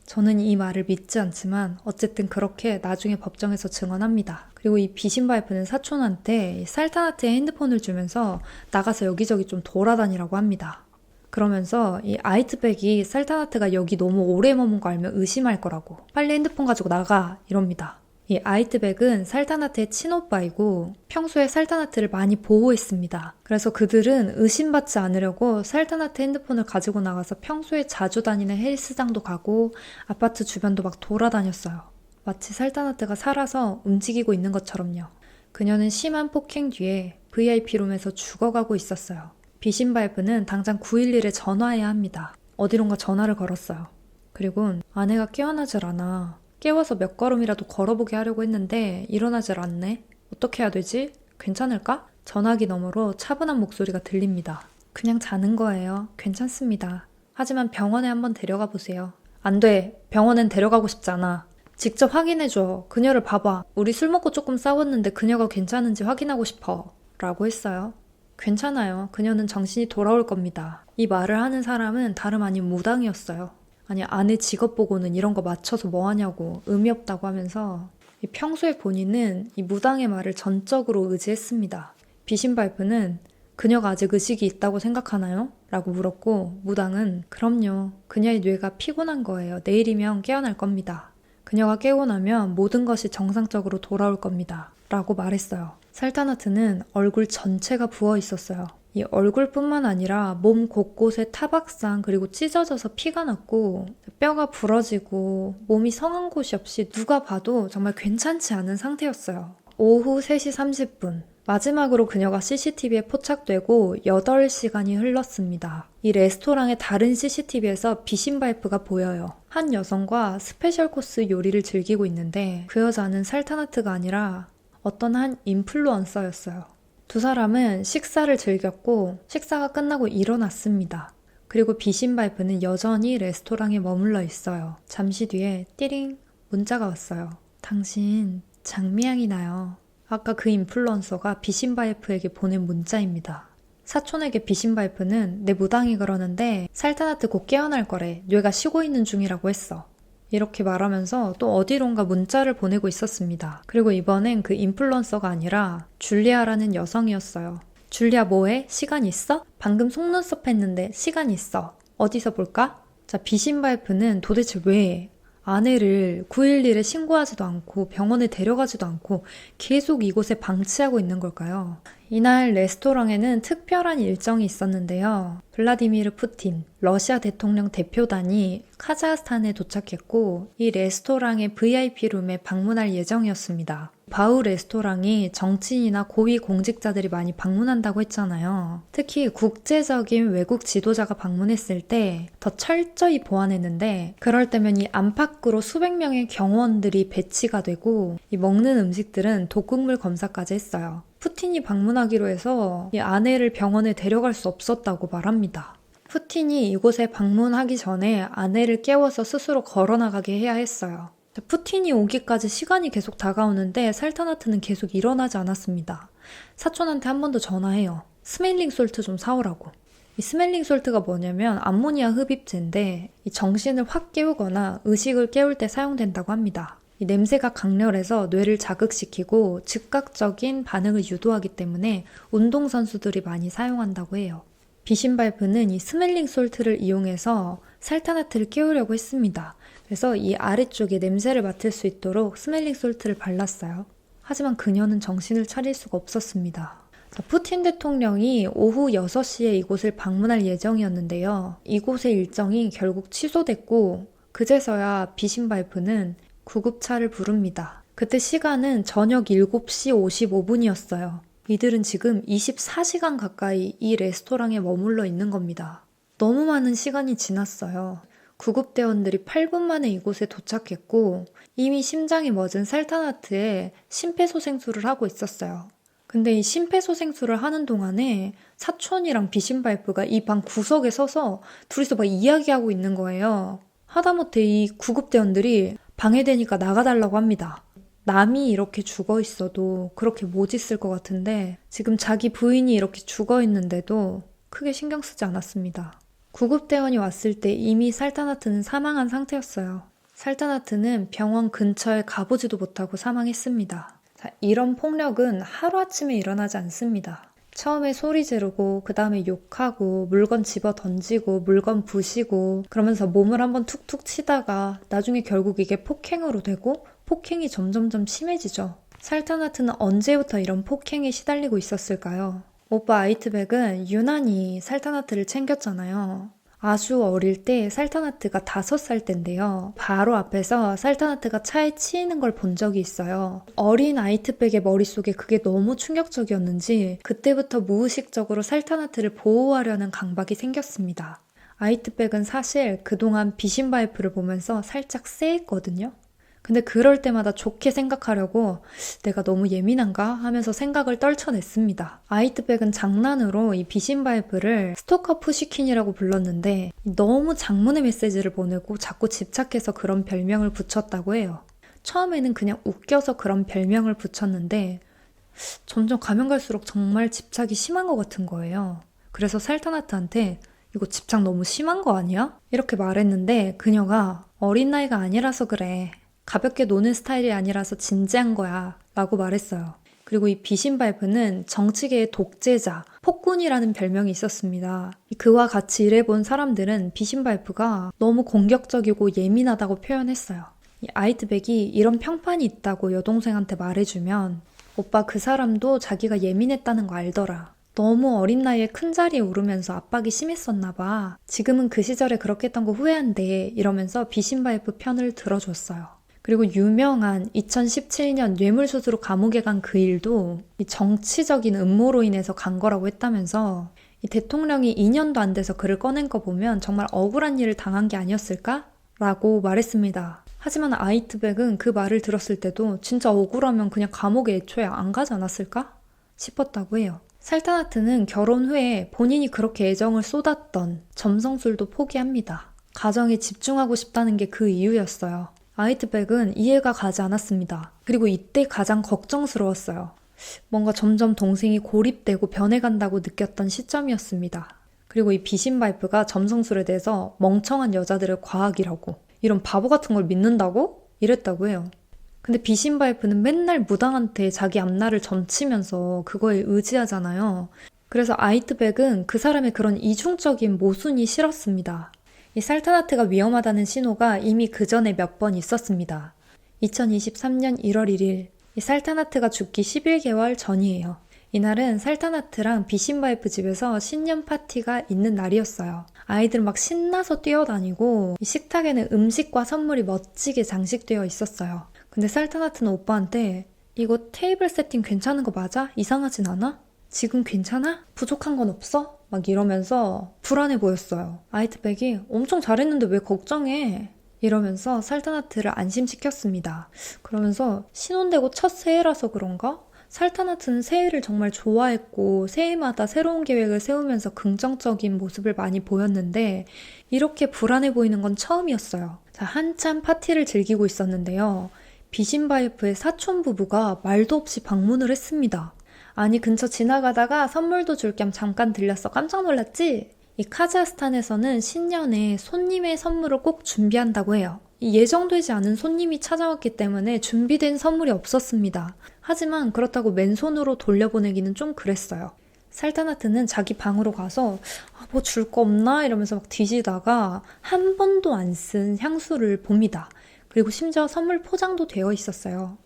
저는 이 말을 믿지 않지만 어쨌든 그렇게 나중에 법정에서 증언합니다. 그리고 이 비신바이프는 사촌한테 살타나트의 핸드폰을 주면서 나가서 여기저기 좀 돌아다니라고 합니다. 그러면서 이 아이트백이 살타나트가 여기 너무 오래 머문 거 알면 의심할 거라고. 빨리 핸드폰 가지고 나가 이럽니다. 이 아이트백은 살타나트의 친오빠이고 평소에 살타나트를 많이 보호했습니다. 그래서 그들은 의심받지 않으려고 살타나트 핸드폰을 가지고 나가서 평소에 자주 다니는 헬스장도 가고 아파트 주변도 막 돌아다녔어요. 마치 살타나트가 살아서 움직이고 있는 것처럼요. 그녀는 심한 폭행 뒤에 VIP룸에서 죽어가고 있었어요. 비신바이프는 당장 911에 전화해야 합니다. 어디론가 전화를 걸었어요. 그리고 아내가 깨어나질 않아. 깨워서 몇 걸음이라도 걸어보게 하려고 했는데 일어나질 않네. 어떻게 해야 되지? 괜찮을까? 전화기 너머로 차분한 목소리가 들립니다. 그냥 자는 거예요. 괜찮습니다. 하지만 병원에 한번 데려가 보세요. 안 돼. 병원엔 데려가고 싶지 않아. 직접 확인해줘. 그녀를 봐봐. 우리 술 먹고 조금 싸웠는데 그녀가 괜찮은지 확인하고 싶어. 라고 했어요. 괜찮아요. 그녀는 정신이 돌아올 겁니다. 이 말을 하는 사람은 다름 아닌 무당이었어요. 아니 아내 직업 보고는 이런 거 맞춰서 뭐하냐고 의미 없다고 하면서 평소에 본인은 이 무당의 말을 전적으로 의지했습니다. 비신바이프는 그녀가 아직 의식이 있다고 생각하나요? 라고 물었고 무당은 그럼요. 그녀의 뇌가 피곤한 거예요. 내일이면 깨어날 겁니다. 그녀가 깨고 나면 모든 것이 정상적으로 돌아올 겁니다. 라고 말했어요. 살타나트는 얼굴 전체가 부어 있었어요. 이 얼굴뿐만 아니라 몸 곳곳에 타박상 그리고 찢어져서 피가 났고 뼈가 부러지고 몸이 성한 곳이 없이 누가 봐도 정말 괜찮지 않은 상태였어요. 오후 3시 30분 마지막으로 그녀가 CCTV에 포착되고 8시간이 흘렀습니다. 이 레스토랑의 다른 CCTV에서 비신바이프가 보여요. 한 여성과 스페셜 코스 요리를 즐기고 있는데 그 여자는 살타나트가 아니라 어떤 한 인플루언서였어요. 두 사람은 식사를 즐겼고 식사가 끝나고 일어났습니다. 그리고 비신바이프는 여전히 레스토랑에 머물러 있어요. 잠시 뒤에 띠링 문자가 왔어요. 당신 장미향이 나요. 아까 그 인플루언서가 비신바이프에게 보낸 문자입니다. 사촌에게 비신바이프는 내 무당이 그러는데 살타나트 곧 깨어날 거래. 뇌가 쉬고 있는 중이라고 했어. 이렇게 말하면서 또 어디론가 문자를 보내고 있었습니다. 그리고 이번엔 그 인플루언서가 아니라 줄리아라는 여성이었어요. 줄리아 뭐해? 시간 있어? 방금 속눈썹 했는데 시간 있어. 어디서 볼까? 자, 비신바이프는 도대체 왜 아내를 911에 신고하지도 않고 병원에 데려가지도 않고 계속 이곳에 방치하고 있는 걸까요? 이날 레스토랑에는 특별한 일정이 있었는데요. 블라디미르 푸틴, 러시아 대통령 대표단이 카자흐스탄에 도착했고 이 레스토랑의 VIP룸에 방문할 예정이었습니다. 바우 레스토랑이 정치인이나 고위 공직자들이 많이 방문한다고 했잖아요. 특히 국제적인 외국 지도자가 방문했을 때 더 철저히 보완했는데 그럴 때면 이 안팎으로 수백 명의 경호원들이 배치가 되고 이 먹는 음식들은 독극물 검사까지 했어요. 푸틴이 방문하기로 해서 이 아내를 병원에 데려갈 수 없었다고 말합니다. 푸틴이 이곳에 방문하기 전에 아내를 깨워서 스스로 걸어나가게 해야 했어요. 푸틴이 오기까지 시간이 계속 다가오는데 살타나트는 계속 일어나지 않았습니다. 사촌한테 한 번 더 전화해요. 스멜링 솔트 좀 사오라고. 이 스멜링 솔트가 뭐냐면 암모니아 흡입제인데 이 정신을 확 깨우거나 의식을 깨울 때 사용된다고 합니다. 이 냄새가 강렬해서 뇌를 자극시키고 즉각적인 반응을 유도하기 때문에 운동선수들이 많이 사용한다고 해요. 비신발프는 이 스멜링 솔트를 이용해서 살타나트를 깨우려고 했습니다. 그래서 이 아래쪽에 냄새를 맡을 수 있도록 스멜링 솔트를 발랐어요. 하지만 그녀는 정신을 차릴 수가 없었습니다. 자, 푸틴 대통령이 오후 6시에 이곳을 방문할 예정이었는데요. 이곳의 일정이 결국 취소됐고 그제서야 비신발프는 구급차를 부릅니다. 그때 시간은 저녁 7시 55분이었어요. 이들은 지금 24시간 가까이 이 레스토랑에 머물러 있는 겁니다. 너무 많은 시간이 지났어요. 구급대원들이 8분 만에 이곳에 도착했고 이미 심장이 멎은 살타나트에 심폐소생술을 하고 있었어요. 근데 이 심폐소생술을 하는 동안에 사촌이랑 비신발프가 이 방 구석에 서서 둘이서 막 이야기하고 있는 거예요. 하다못해 이 구급대원들이 방해되니까 나가달라고 합니다. 남이 이렇게 죽어 있어도 그렇게 못 있을 것 같은데 지금 자기 부인이 이렇게 죽어 있는데도 크게 신경 쓰지 않았습니다. 구급대원이 왔을 때 이미 살타나트는 사망한 상태였어요. 살타나트는 병원 근처에 가보지도 못하고 사망했습니다. 자, 이런 폭력은 하루아침에 일어나지 않습니다. 처음에 소리 지르고 그 다음에 욕하고 물건 집어 던지고 물건 부시고 그러면서 몸을 한번 툭툭 치다가 나중에 결국 이게 폭행으로 되고 폭행이 점점점 심해지죠. 살타나트는 언제부터 이런 폭행에 시달리고 있었을까요? 오빠 아이트백은 유난히 살타나트를 챙겼잖아요. 아주 어릴 때 살타나트가 5살 때인데요. 바로 앞에서 살타나트가 차에 치이는 걸 본 적이 있어요. 어린 아이트백의 머릿속에 그게 너무 충격적이었는지 그때부터 무의식적으로 살타나트를 보호하려는 강박이 생겼습니다. 아이트백은 사실 그동안 비신바이프를 보면서 살짝 쎄했거든요. 근데 그럴 때마다 좋게 생각하려고 내가 너무 예민한가 하면서 생각을 떨쳐냈습니다. 아이트백은 장난으로 이 비신바이프를 스토커 푸시킨이라고 불렀는데 너무 장문의 메시지를 보내고 자꾸 집착해서 그런 별명을 붙였다고 해요. 처음에는 그냥 웃겨서 그런 별명을 붙였는데 점점 가면 갈수록 정말 집착이 심한 것 같은 거예요. 그래서 살타나트한테 이거 집착 너무 심한 거 아니야? 이렇게 말했는데 그녀가 어린 나이가 아니라서 그래. 가볍게 노는 스타일이 아니라서 진지한 거야 라고 말했어요. 그리고 이 비신발프는 정치계의 독재자, 폭군이라는 별명이 있었습니다. 그와 같이 일해본 사람들은 비신발프가 너무 공격적이고 예민하다고 표현했어요. 이 아이트백이 이런 평판이 있다고 여동생한테 말해주면 오빠 그 사람도 자기가 예민했다는 거 알더라. 너무 어린 나이에 큰 자리에 오르면서 압박이 심했었나 봐. 지금은 그 시절에 그렇게 했던 거 후회한대 이러면서 비신발프 편을 들어줬어요. 그리고 유명한 2017년 뇌물수수로 감옥에 간 그 일도 이 정치적인 음모로 인해서 간 거라고 했다면서 이 대통령이 2년도 안 돼서 글을 꺼낸 거 보면 정말 억울한 일을 당한 게 아니었을까? 라고 말했습니다. 하지만 아이트백은 그 말을 들었을 때도 진짜 억울하면 그냥 감옥에 애초에 안 가지 않았을까? 싶었다고 해요. 살타나트는 결혼 후에 본인이 그렇게 애정을 쏟았던 점성술도 포기합니다. 가정에 집중하고 싶다는 게 그 이유였어요. 아이트백은 이해가 가지 않았습니다. 그리고 이때 가장 걱정스러웠어요. 뭔가 점점 동생이 고립되고 변해간다고 느꼈던 시점이었습니다. 그리고 이 비신바이프가 점성술에 대해서 멍청한 여자들의 과학이라고 이런 바보 같은 걸 믿는다고? 이랬다고 해요. 근데 비신바이프는 맨날 무당한테 자기 앞날을 점치면서 그거에 의지하잖아요. 그래서 아이트백은 그 사람의 그런 이중적인 모순이 싫었습니다. 이 살타나트가 위험하다는 신호가 이미 그 전에 몇 번 있었습니다. 2023년 1월 1일, 이 살타나트가 죽기 11개월 전이에요. 이날은 살타나트랑 비신바이프 집에서 신년 파티가 있는 날이었어요. 아이들 막 신나서 뛰어다니고 이 식탁에는 음식과 선물이 멋지게 장식되어 있었어요. 근데 살타나트는 오빠한테 이거 테이블 세팅 괜찮은 거 맞아? 이상하진 않아? 지금 괜찮아? 부족한 건 없어? 막 이러면서 불안해 보였어요. 아이트백이 엄청 잘했는데 왜 걱정해? 이러면서 살타나트를 안심시켰습니다. 그러면서 신혼되고 첫 새해라서 그런가? 살타나트는 새해를 정말 좋아했고 새해마다 새로운 계획을 세우면서 긍정적인 모습을 많이 보였는데 이렇게 불안해 보이는 건 처음이었어요. 자, 한참 파티를 즐기고 있었는데요. 비신바이프의 사촌 부부가 말도 없이 방문을 했습니다. 아니 근처 지나가다가 선물도 줄 겸 잠깐 들렸어. 깜짝 놀랐지? 이 카자흐스탄에서는 신년에 손님의 선물을 꼭 준비한다고 해요. 이 예정되지 않은 손님이 찾아왔기 때문에 준비된 선물이 없었습니다. 하지만 그렇다고 맨손으로 돌려보내기는 좀 그랬어요. 살타나트는 자기 방으로 가서 뭐 줄 거 없나 이러면서 막 뒤지다가 한 번도 안 쓴 향수를 봅니다. 그리고 심지어 선물 포장도 되어 있었어요.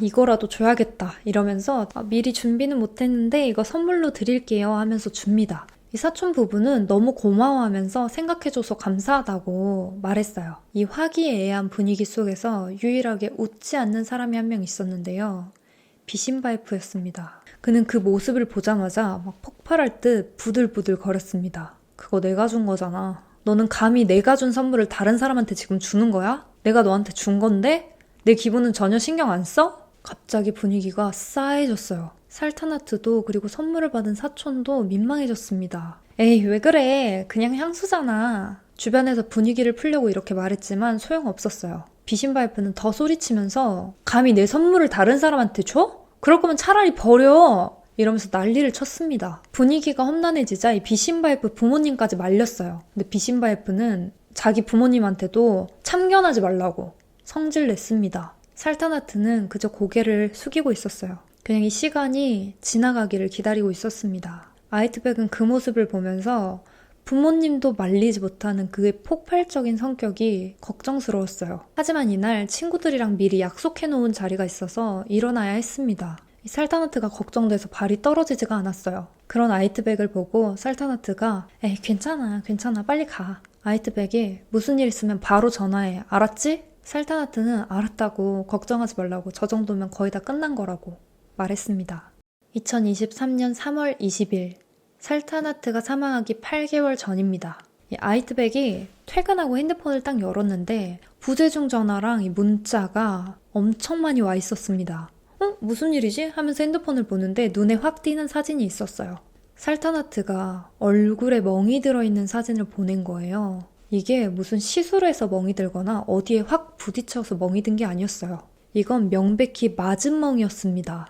이거라도 줘야겠다 이러면서 미리 준비는 못했는데 이거 선물로 드릴게요 하면서 줍니다. 이 사촌 부부는 너무 고마워하면서 생각해줘서 감사하다고 말했어요. 이 화기애애한 분위기 속에서 유일하게 웃지 않는 사람이 한 명 있었는데요. 비신바에프였습니다. 그는 그 모습을 보자마자 막 폭발할 듯 부들부들 거렸습니다. 그거 내가 준 거잖아. 너는 감히 내가 준 선물을 다른 사람한테 지금 주는 거야? 내가 너한테 준 건데? 내 기분은 전혀 신경 안 써? 갑자기 분위기가 싸해졌어요. 살타나트도 그리고 선물을 받은 사촌도 민망해졌습니다. 에이, 왜 그래? 그냥 향수잖아. 주변에서 분위기를 풀려고 이렇게 말했지만 소용없었어요. 비신바이프는 더 소리치면서 감히 내 선물을 다른 사람한테 줘? 그럴 거면 차라리 버려! 이러면서 난리를 쳤습니다. 분위기가 험난해지자 이 비신바이프 부모님까지 말렸어요. 근데 비신바이프는 자기 부모님한테도 참견하지 말라고 성질 냈습니다. 살타나트는 그저 고개를 숙이고 있었어요. 그냥 이 시간이 지나가기를 기다리고 있었습니다. 아이트백은 그 모습을 보면서 부모님도 말리지 못하는 그의 폭발적인 성격이 걱정스러웠어요. 하지만 이날 친구들이랑 미리 약속해놓은 자리가 있어서 일어나야 했습니다. 살타나트가 걱정돼서 발이 떨어지지가 않았어요. 그런 아이트백을 보고 살타나트가 에이 괜찮아 빨리 가. 아이트백이 무슨 일 있으면 바로 전화해. 알았지? 살타나트는 알았다고 걱정하지 말라고 저 정도면 거의 다 끝난 거라고 말했습니다. 2023년 3월 20일 살타나트가 사망하기 8개월 전입니다. 이 아이트백이 퇴근하고 핸드폰을 딱 열었는데 부재중 전화랑 이 문자가 엄청 많이 와 있었습니다. 무슨 일이지? 하면서 핸드폰을 보는데 눈에 확 띄는 사진이 있었어요. 살타나트가 얼굴에 멍이 들어있는 사진을 보낸 거예요. 이게 무슨 시술해서 멍이 들거나 어디에 확 부딪혀서 멍이 든 게 아니었어요. 이건 명백히 맞은 멍이었습니다.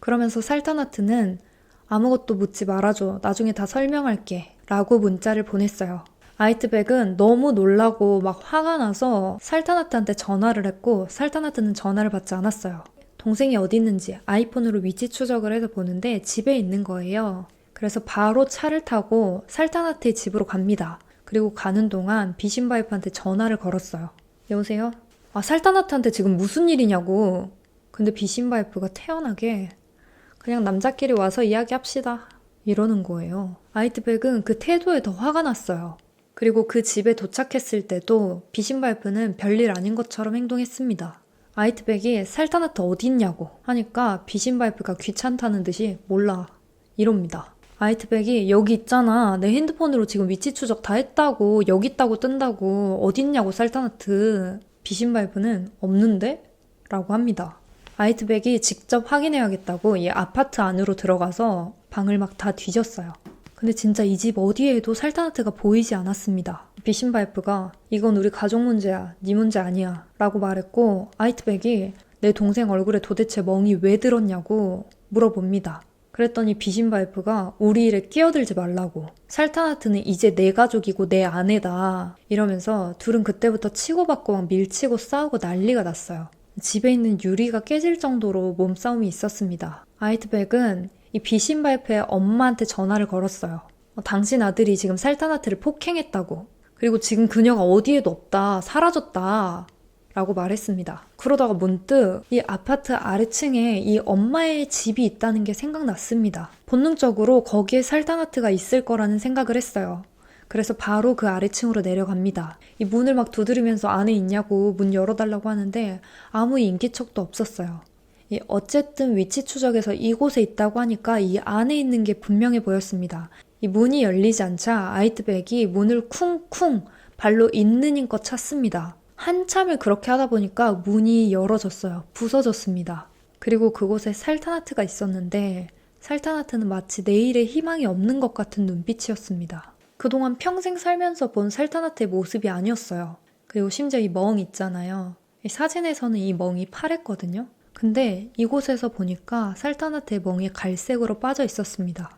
그러면서 살타나트는 아무것도 묻지 말아줘. 나중에 다 설명할게. 라고 문자를 보냈어요. 아이트백은 너무 놀라고 막 화가 나서 살타나트한테 전화를 했고 살타나트는 전화를 받지 않았어요. 동생이 어디 있는지 아이폰으로 위치 추적을 해서 보는데 집에 있는 거예요. 그래서 바로 차를 타고 살타나트의 집으로 갑니다. 그리고 가는 동안 비신바이프한테 전화를 걸었어요. 여보세요? 살타나트한테 지금 무슨 일이냐고. 근데 비신바이프가 태연하게 그냥 남자끼리 와서 이야기합시다. 이러는 거예요. 아이트백은 그 태도에 더 화가 났어요. 그리고 그 집에 도착했을 때도 비신바이프는 별일 아닌 것처럼 행동했습니다. 아이트백이 살타나트 어디 있냐고 하니까 비신바이프가 귀찮다는 듯이 몰라. 이럽니다. 아이트백이 여기 있잖아. 내 핸드폰으로 지금 위치 추적 다 했다고. 여기 있다고 뜬다고. 어디 있냐고 살타나트. 비신바이프는 없는데? 라고 합니다. 아이트백이 직접 확인해야겠다고 이 아파트 안으로 들어가서 방을 막 다 뒤졌어요. 근데 진짜 이 집 어디에도 살타나트가 보이지 않았습니다. 비신바이프가 이건 우리 가족 문제야. 네 문제 아니야. 라고 말했고 아이트백이 내 동생 얼굴에 도대체 멍이 왜 들었냐고 물어봅니다. 그랬더니 비신바이프가 우리 일에 끼어들지 말라고. 살타나트는 이제 내 가족이고 내 아내다. 이러면서 둘은 그때부터 치고받고 막 밀치고 싸우고 난리가 났어요. 집에 있는 유리가 깨질 정도로 몸싸움이 있었습니다. 아이트백은 이 비신바이프의 엄마한테 전화를 걸었어요. 당신 아들이 지금 살타나트를 폭행했다고. 그리고 지금 그녀가 어디에도 없다. 사라졌다. 라고 말했습니다. 그러다가 문득 이 아파트 아래층에 이 엄마의 집이 있다는 게 생각났습니다. 본능적으로 거기에 살타나트가 있을 거라는 생각을 했어요. 그래서 바로 그 아래층으로 내려갑니다. 이 문을 막 두드리면서 안에 있냐고 문 열어달라고 하는데 아무 인기척도 없었어요. 어쨌든 위치 추적에서 이곳에 있다고 하니까 이 안에 있는 게 분명해 보였습니다. 이 문이 열리지 않자 아이트백이 문을 쿵쿵 발로 있는 힘껏 찼습니다. 한참을 그렇게 하다 보니까 문이 열어졌어요. 부서졌습니다. 그리고 그곳에 살타나트가 있었는데 살타나트는 마치 내일의 희망이 없는 것 같은 눈빛이었습니다. 그동안 평생 살면서 본 살타나트의 모습이 아니었어요. 그리고 심지어 이 멍 있잖아요. 이 사진에서는 이 멍이 파랬거든요. 근데 이곳에서 보니까 살타나트의 멍이 갈색으로 빠져 있었습니다.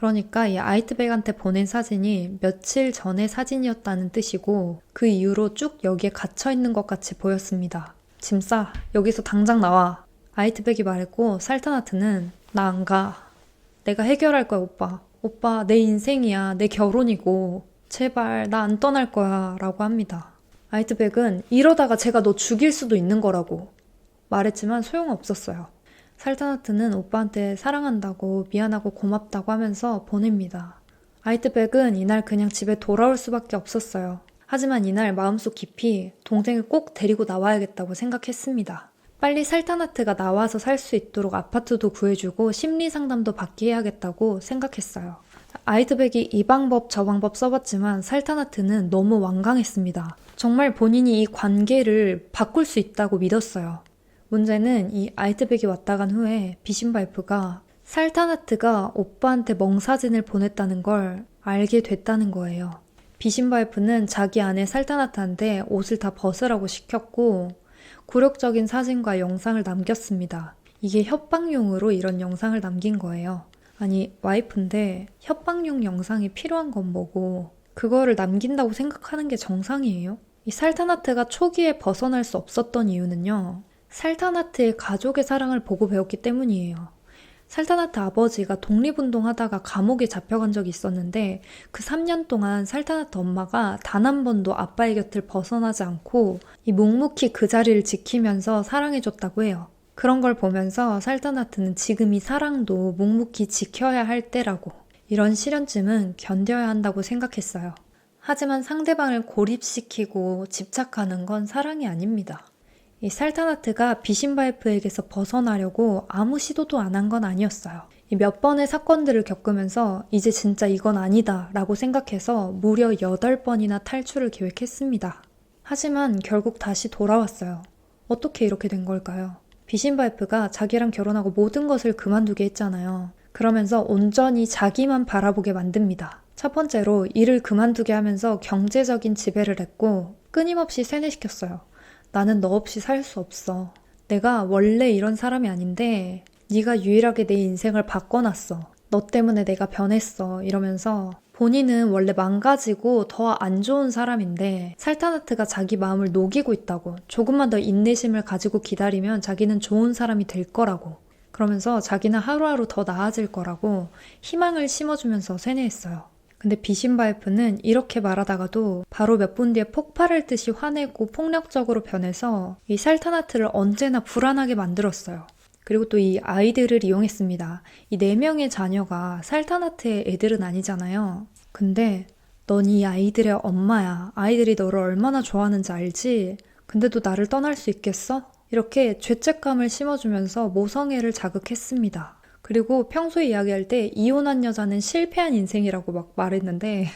그러니까 이 아이트백한테 보낸 사진이 며칠 전의 사진이었다는 뜻이고 그 이후로 쭉 여기에 갇혀있는 것 같이 보였습니다. 짐 싸. 여기서 당장 나와. 아이트백이 말했고 살타나트는 나 안 가. 내가 해결할 거야 오빠. 오빠 내 인생이야. 내 결혼이고. 제발 나 안 떠날 거야 라고 합니다. 아이트백은 이러다가 제가 너 죽일 수도 있는 거라고 말했지만 소용없었어요. 살타나트는 오빠한테 사랑한다고 미안하고 고맙다고 하면서 보냅니다. 아이트백은 이날 그냥 집에 돌아올 수밖에 없었어요. 하지만 이날 마음속 깊이 동생을 꼭 데리고 나와야겠다고 생각했습니다. 빨리 살타나트가 나와서 살 수 있도록 아파트도 구해주고 심리 상담도 받게 해야겠다고 생각했어요. 아이트백이 이 방법 저 방법 써봤지만 살타나트는 너무 완강했습니다. 정말 본인이 이 관계를 바꿀 수 있다고 믿었어요. 문제는 이 아이트백이 왔다 간 후에 비신바이프가 살타나트가 오빠한테 멍사진을 보냈다는 걸 알게 됐다는 거예요. 비신바이프는 자기 아내 살타나트한테 옷을 다 벗으라고 시켰고 굴욕적인 사진과 영상을 남겼습니다. 이게 협박용으로 이런 영상을 남긴 거예요. 아니 와이프인데 협박용 영상이 필요한 건 뭐고 그거를 남긴다고 생각하는 게 정상이에요? 이 살타나트가 초기에 벗어날 수 없었던 이유는요. 살타나트의 가족의 사랑을 보고 배웠기 때문이에요. 살타나트 아버지가 독립운동하다가 감옥에 잡혀간 적이 있었는데 그 3년 동안 살타나트 엄마가 단 한 번도 아빠의 곁을 벗어나지 않고 이 묵묵히 그 자리를 지키면서 사랑해줬다고 해요. 그런 걸 보면서 살타나트는 지금 이 사랑도 묵묵히 지켜야 할 때라고 이런 시련쯤은 견뎌야 한다고 생각했어요. 하지만 상대방을 고립시키고 집착하는 건 사랑이 아닙니다. 이 살타나트가 비신바이프에게서 벗어나려고 아무 시도도 안 한 건 아니었어요. 이 몇 번의 사건들을 겪으면서 이제 진짜 이건 아니다 라고 생각해서 무려 8번이나 탈출을 계획했습니다. 하지만 결국 다시 돌아왔어요. 어떻게 이렇게 된 걸까요? 비신바이프가 자기랑 결혼하고 모든 것을 그만두게 했잖아요. 그러면서 온전히 자기만 바라보게 만듭니다. 첫 번째로 일을 그만두게 하면서 경제적인 지배를 했고 끊임없이 세뇌시켰어요. 나는 너 없이 살 수 없어. 내가 원래 이런 사람이 아닌데 네가 유일하게 내 인생을 바꿔놨어. 너 때문에 내가 변했어. 이러면서 본인은 원래 망가지고 더 안 좋은 사람인데 살타나트가 자기 마음을 녹이고 있다고. 조금만 더 인내심을 가지고 기다리면 자기는 좋은 사람이 될 거라고. 그러면서 자기는 하루하루 더 나아질 거라고 희망을 심어주면서 세뇌했어요. 근데 비신바이프는 이렇게 말하다가도 바로 몇 분 뒤에 폭발할 듯이 화내고 폭력적으로 변해서 이 살타나트를 언제나 불안하게 만들었어요. 그리고 또 이 아이들을 이용했습니다. 이 4명의 자녀가 살타나트의 애들은 아니잖아요. 근데 넌 이 아이들의 엄마야. 아이들이 너를 얼마나 좋아하는지 알지? 근데도 나를 떠날 수 있겠어? 이렇게 죄책감을 심어주면서 모성애를 자극했습니다. 그리고 평소에 이야기할 때 이혼한 여자는 실패한 인생이라고 막 말했는데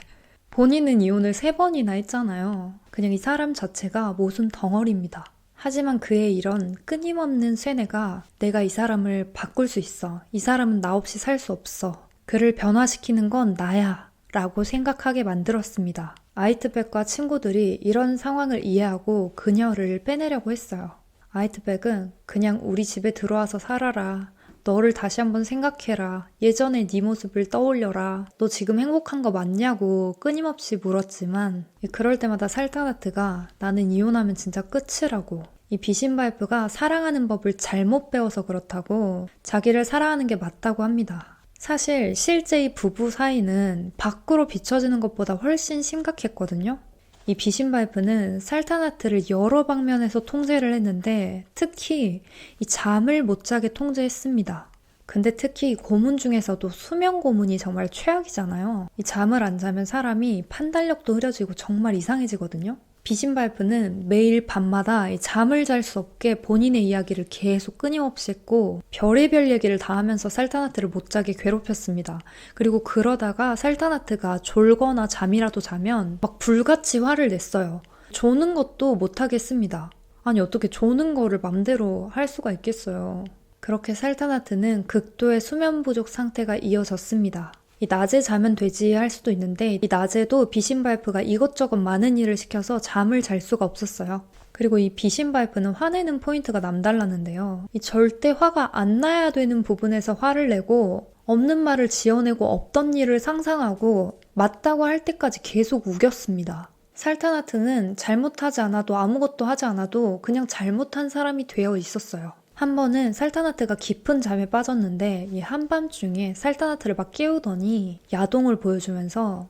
본인은 이혼을 3번이나 했잖아요. 그냥 이 사람 자체가 모순 덩어리입니다. 하지만 그의 이런 끊임없는 쇠뇌가 내가 이 사람을 바꿀 수 있어. 이 사람은 나 없이 살 수 없어. 그를 변화시키는 건 나야. 라고 생각하게 만들었습니다. 아이트백과 친구들이 이런 상황을 이해하고 그녀를 빼내려고 했어요. 아이트백은 그냥 우리 집에 들어와서 살아라. 너를 다시 한번 생각해라. 예전의 네 모습을 떠올려라. 너 지금 행복한 거 맞냐고 끊임없이 물었지만 그럴 때마다 살타나트가 나는 이혼하면 진짜 끝이라고. 이 비신바이프가 사랑하는 법을 잘못 배워서 그렇다고 자기를 사랑하는 게 맞다고 합니다. 사실 실제 이 부부 사이는 밖으로 비춰지는 것보다 훨씬 심각했거든요. 이 비신바이프는 살타나트를 여러 방면에서 통제를 했는데 특히 이 잠을 못 자게 통제했습니다. 근데 특히 고문 중에서도 수면 고문이 정말 최악이잖아요. 이 잠을 안 자면 사람이 판단력도 흐려지고 정말 이상해지거든요. 비신바이프는 매일 밤마다 이 잠을 잘 수 없게 본인의 이야기를 계속 끊임없이 했고 별의별 얘기를 다 하면서 살타나트를 못 자게 괴롭혔습니다. 그리고 그러다가 살타나트가 졸거나 잠이라도 자면 막 불같이 화를 냈어요. 조는 것도 못하게 했습니다. 아니 어떻게 조는 거를 맘대로 할 수가 있겠어요. 그렇게 살타나트는 극도의 수면 부족 상태가 이어졌습니다. 이 낮에 자면 되지 할 수도 있는데 이 낮에도 비신바이프가 이것저것 많은 일을 시켜서 잠을 잘 수가 없었어요. 그리고 이 비신바이프는 화내는 포인트가 남달랐는데요. 이 절대 화가 안 나야 되는 부분에서 화를 내고 없는 말을 지어내고 없던 일을 상상하고 맞다고 할 때까지 계속 우겼습니다. 살타나트는 잘못하지 않아도 아무것도 하지 않아도 그냥 잘못한 사람이 되어 있었어요. 한 번은 살타나트가 깊은 잠에 빠졌는데 이 한밤중에 살타나트를 막 깨우더니 야동을 보여주면서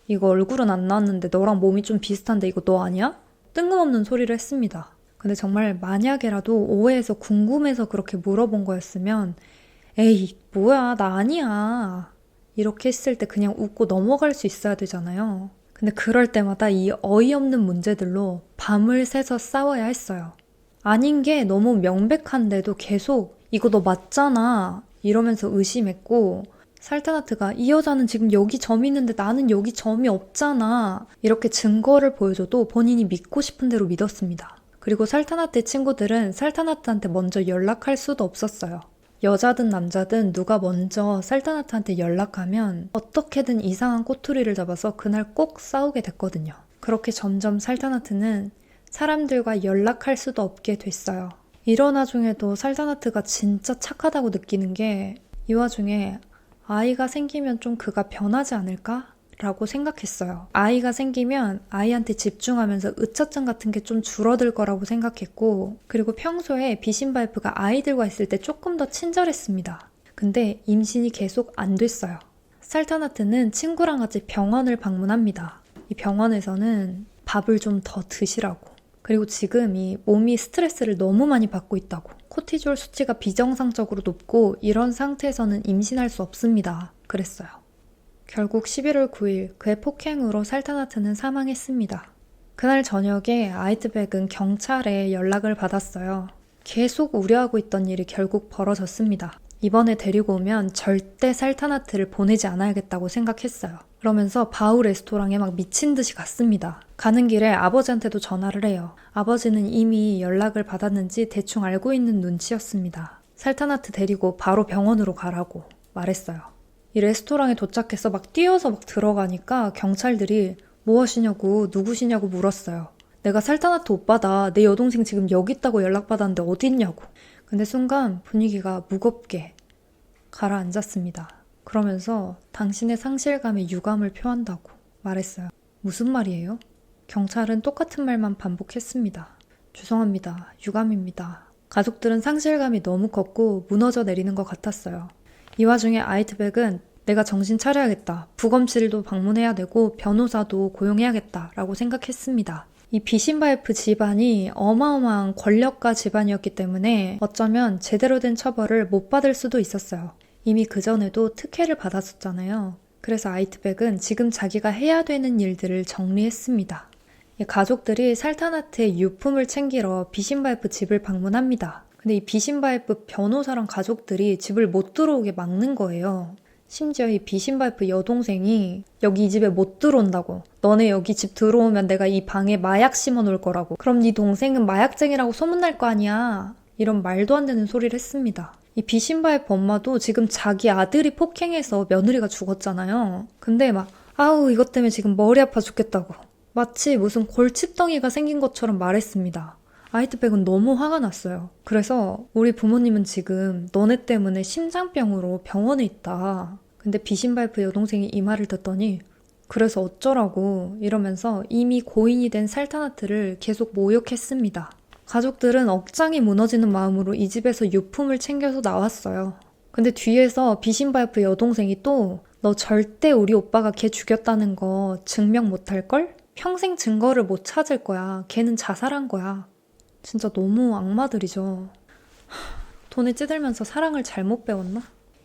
이거 얼굴은 안 나왔는데 너랑 몸이 좀 비슷한데 이거 너 아니야? 뜬금없는 소리를 했습니다. 근데 정말 만약에라도 오해해서 궁금해서 그렇게 물어본 거였으면 에이 뭐야 나 아니야 이렇게 했을 때 그냥 웃고 넘어갈 수 있어야 되잖아요. 근데 그럴 때마다 이 어이없는 문제들로 밤을 새서 싸워야 했어요. 아닌 게 너무 명백한데도 계속 이거 너 맞잖아 이러면서 의심했고 살타나트가 이 여자는 지금 여기 점이 있는데 나는 여기 점이 없잖아 이렇게 증거를 보여줘도 본인이 믿고 싶은 대로 믿었습니다. 그리고 살타나트의 친구들은 살타나트한테 먼저 연락할 수도 없었어요. 여자든 남자든 누가 먼저 살타나트한테 연락하면 어떻게든 이상한 꼬투리를 잡아서 그날 꼭 싸우게 됐거든요. 그렇게 점점 살타나트는 사람들과 연락할 수도 없게 됐어요. 이런 와중에도 살타나트가 진짜 착하다고 느끼는 게 이 와중에 아이가 생기면 좀 그가 변하지 않을까? 라고 생각했어요. 아이가 생기면 아이한테 집중하면서 의처증 같은 게 좀 줄어들 거라고 생각했고 그리고 평소에 비신바이프가 아이들과 있을 때 조금 더 친절했습니다. 근데 임신이 계속 안 됐어요. 살타나트는 친구랑 같이 병원을 방문합니다. 이 병원에서는 밥을 좀 더 드시라고 그리고 지금 이 몸이 스트레스를 너무 많이 받고 있다고 코티졸 수치가 비정상적으로 높고 이런 상태에서는 임신할 수 없습니다. 그랬어요. 결국 11월 9일 그의 폭행으로 살타나트는 사망했습니다. 그날 저녁에 아이트백은 경찰에 연락을 받았어요. 계속 우려하고 있던 일이 결국 벌어졌습니다. 이번에 데리고 오면 절대 살타나트를 보내지 않아야겠다고 생각했어요. 그러면서 바우 레스토랑에 막 미친 듯이 갔습니다. 가는 길에 아버지한테도 전화를 해요. 아버지는 이미 연락을 받았는지 대충 알고 있는 눈치였습니다. 살타나트 데리고 바로 병원으로 가라고 말했어요. 이 레스토랑에 도착해서 막 뛰어서 막 들어가니까 경찰들이 뭐 하시냐고 누구시냐고 물었어요. 내가 살타나트 오빠다. 내 여동생 지금 여기 있다고 연락받았는데 어디 있냐고. 근데 순간 분위기가 무겁게 가라앉았습니다. 그러면서 당신의 상실감에 유감을 표한다고 말했어요. 무슨 말이에요? 경찰은 똑같은 말만 반복했습니다. 죄송합니다. 유감입니다. 가족들은 상실감이 너무 컸고 무너져 내리는 것 같았어요. 이 와중에 아이트백은 내가 정신 차려야겠다. 부검실도 방문해야 되고 변호사도 고용해야겠다 라고 생각했습니다. 이 비신바이프 집안이 어마어마한 권력가 집안이었기 때문에 어쩌면 제대로 된 처벌을 못 받을 수도 있었어요. 이미 그전에도 특혜를 받았었잖아요. 그래서 아이트백은 지금 자기가 해야 되는 일들을 정리했습니다. 가족들이 살타나트의 유품을 챙기러 비신바이프 집을 방문합니다. 근데 이 비신바이프 변호사랑 가족들이 집을 못 들어오게 막는 거예요. 심지어 이 비신바이프 여동생이 여기 이 집에 못 들어온다고. 너네 여기 집 들어오면 내가 이 방에 마약 심어 놓을 거라고. 그럼 네 동생은 마약쟁이라고 소문날 거 아니야. 이런 말도 안 되는 소리를 했습니다. 이 비신바이프 엄마도 지금 자기 아들이 폭행해서 며느리가 죽었잖아요. 근데 막 아우 이것 때문에 지금 머리 아파 죽겠다고. 마치 무슨 골칫덩이가 생긴 것처럼 말했습니다. 아이트백은 너무 화가 났어요. 그래서 우리 부모님은 지금 너네 때문에 심장병으로 병원에 있다. 근데 비신바이프 여동생이 이 말을 듣더니 그래서 어쩌라고 이러면서 이미 고인이 된 살타나트를 계속 모욕했습니다. 가족들은 억장이 무너지는 마음으로 이 집에서 유품을 챙겨서 나왔어요. 근데 뒤에서 비신바이프 여동생이 또 너 절대 우리 오빠가 걔 죽였다는 거 증명 못할걸? 평생 증거를 못 찾을 거야. 걔는 자살한 거야. 진짜 너무 악마들이죠. 돈에 찌들면서 사랑을 잘못 배웠나?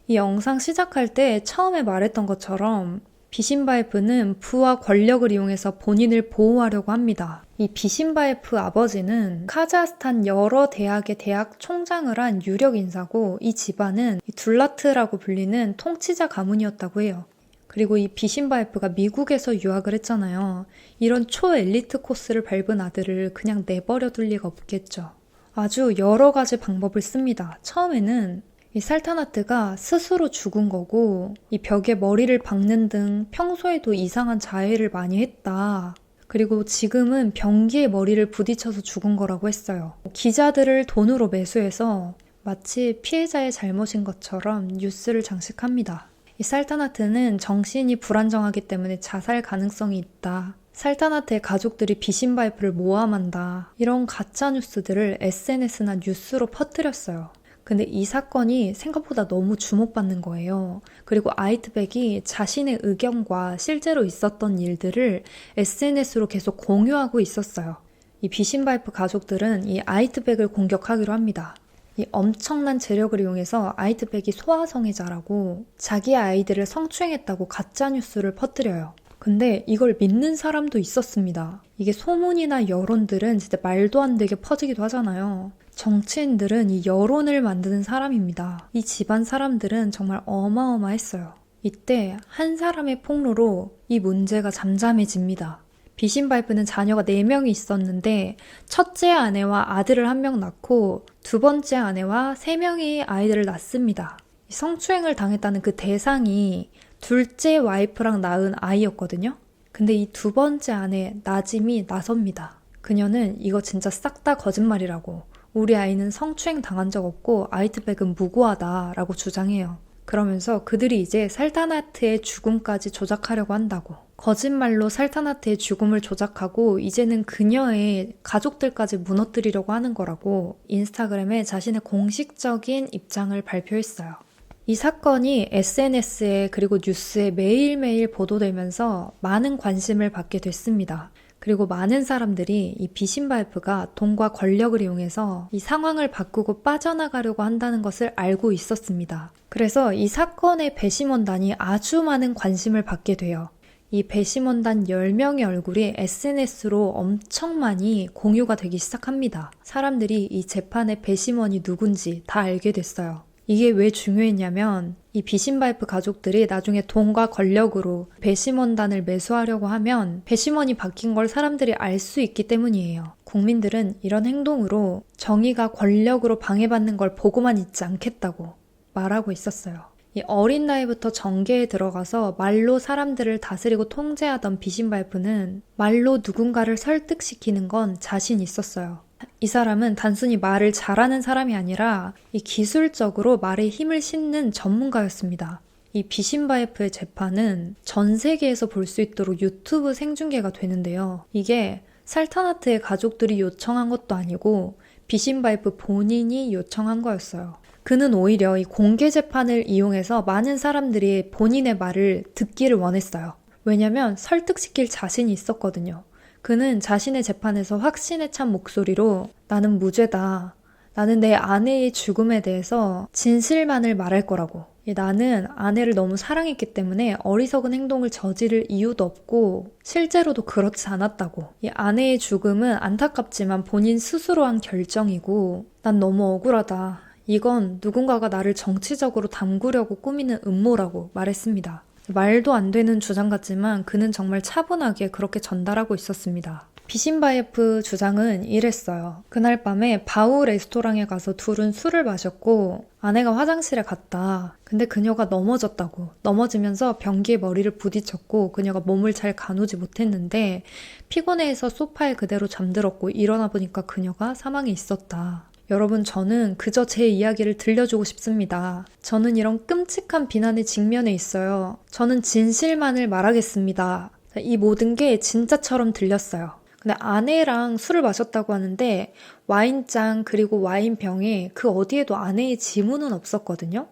이 영상 시작할 때 처음에 말했던 것처럼 비신바이프는 부와 권력을 이용해서 본인을 보호하려고 합니다. 이 비신바이프 아버지는 카자흐스탄 여러 대학의 대학 총장을 한 유력 인사고 이 집안은 둘라트라고 불리는 통치자 가문이었다고 해요. 그리고 이 비신바이프가 미국에서 유학을 했잖아요. 이런 초엘리트 코스를 밟은 아들을 그냥 내버려 둘 리가 없겠죠. 아주 여러 가지 방법을 씁니다. 처음에는 이 살타나트가 스스로 죽은 거고 이 벽에 머리를 박는 등 평소에도 이상한 자해를 많이 했다. 그리고 지금은 변기에 머리를 부딪혀서 죽은 거라고 했어요. 기자들을 돈으로 매수해서 마치 피해자의 잘못인 것처럼 뉴스를 장식합니다. 이 살타나트는 정신이 불안정하기 때문에 자살 가능성이 있다. 살타나트의 가족들이 비신바이프를 모함한다. 이런 가짜 뉴스들을 SNS나 뉴스로 퍼뜨렸어요. 근데 이 사건이 생각보다 너무 주목받는 거예요. 그리고 아이트백이 자신의 의견과 실제로 있었던 일들을 SNS로 계속 공유하고 있었어요. 이 비신바이프 가족들은 이 아이트백을 공격하기로 합니다. 이 엄청난 재력을 이용해서 아이트백이 소아성애자라고 자기 아이들을 성추행했다고 가짜뉴스를 퍼뜨려요. 근데 이걸 믿는 사람도 있었습니다. 이게 소문이나 여론들은 진짜 말도 안 되게 퍼지기도 하잖아요. 정치인들은 이 여론을 만드는 사람입니다. 이 집안 사람들은 정말 어마어마했어요. 이때 한 사람의 폭로로 이 문제가 잠잠해집니다. 비신바이프는 자녀가 4명이 있었는데 첫째 아내와 아들을 1명 낳고 두 번째 아내와 3명의 아이들을 낳습니다. 성추행을 당했다는 그 대상이 둘째 와이프랑 낳은 아이였거든요. 근데 이 두 번째 아내 나짐이 나섭니다. 그녀는 이거 진짜 싹 다 거짓말이라고, 우리 아이는 성추행 당한 적 없고 아이트백은 무고하다라고 주장해요. 그러면서 그들이 이제 살타나트의 죽음까지 조작하려고 한다고. 거짓말로 살타나트의 죽음을 조작하고 이제는 그녀의 가족들까지 무너뜨리려고 하는 거라고 인스타그램에 자신의 공식적인 입장을 발표했어요. 이 사건이 SNS에 그리고 뉴스에 매일매일 보도되면서 많은 관심을 받게 됐습니다. 그리고 많은 사람들이 이 비신바이프가 돈과 권력을 이용해서 이 상황을 바꾸고 빠져나가려고 한다는 것을 알고 있었습니다. 그래서 이 사건의 배심원단이 아주 많은 관심을 받게 돼요. 이 배심원단 10명의 얼굴이 SNS로 엄청 많이 공유가 되기 시작합니다. 사람들이 이 재판의 배심원이 누군지 다 알게 됐어요. 이게 왜 중요했냐면 이 비신바이프 가족들이 나중에 돈과 권력으로 배심원단을 매수하려고 하면 배심원이 바뀐 걸 사람들이 알 수 있기 때문이에요. 국민들은 이런 행동으로 정의가 권력으로 방해받는 걸 보고만 있지 않겠다고 말하고 있었어요. 이 어린 나이부터 정계에 들어가서 말로 사람들을 다스리고 통제하던 비신바이프는 말로 누군가를 설득시키는 건 자신 있었어요. 이 사람은 단순히 말을 잘하는 사람이 아니라 이 기술적으로 말에 힘을 싣는 전문가였습니다. 이 비신바이프의 재판은 전 세계에서 볼 수 있도록 유튜브 생중계가 되는데요. 이게 살타나트의 가족들이 요청한 것도 아니고 비신바이프 본인이 요청한 거였어요. 그는 오히려 이 공개 재판을 이용해서 많은 사람들이 본인의 말을 듣기를 원했어요. 왜냐면 설득시킬 자신이 있었거든요. 그는 자신의 재판에서 확신에 찬 목소리로 나는 무죄다. 나는 내 아내의 죽음에 대해서 진실만을 말할 거라고. 나는 아내를 너무 사랑했기 때문에 어리석은 행동을 저지를 이유도 없고 실제로도 그렇지 않았다고. 이 아내의 죽음은 안타깝지만 본인 스스로 한 결정이고 난 너무 억울하다. 이건 누군가가 나를 정치적으로 담그려고 꾸미는 음모라고 말했습니다. 말도 안 되는 주장 같지만 그는 정말 차분하게 그렇게 전달하고 있었습니다. 비신바이프 주장은 이랬어요. 그날 밤에 바우 레스토랑에 가서 둘은 술을 마셨고 아내가 화장실에 갔다. 근데 그녀가 넘어졌다고. 넘어지면서 변기에 머리를 부딪혔고 그녀가 몸을 잘 가누지 못했는데 피곤해서 소파에 그대로 잠들었고 일어나 보니까 그녀가 사망해 있었다. 여러분, 저는 그저 제 이야기를 들려주고 싶습니다. 저는 이런 끔찍한 비난에 직면해 있어요. 저는 진실만을 말하겠습니다. 이 모든 게 진짜처럼 들렸어요. 근데 아내랑 술을 마셨다고 하는데 와인잔 그리고 와인병에 그 어디에도 아내의 지문은 없었거든요.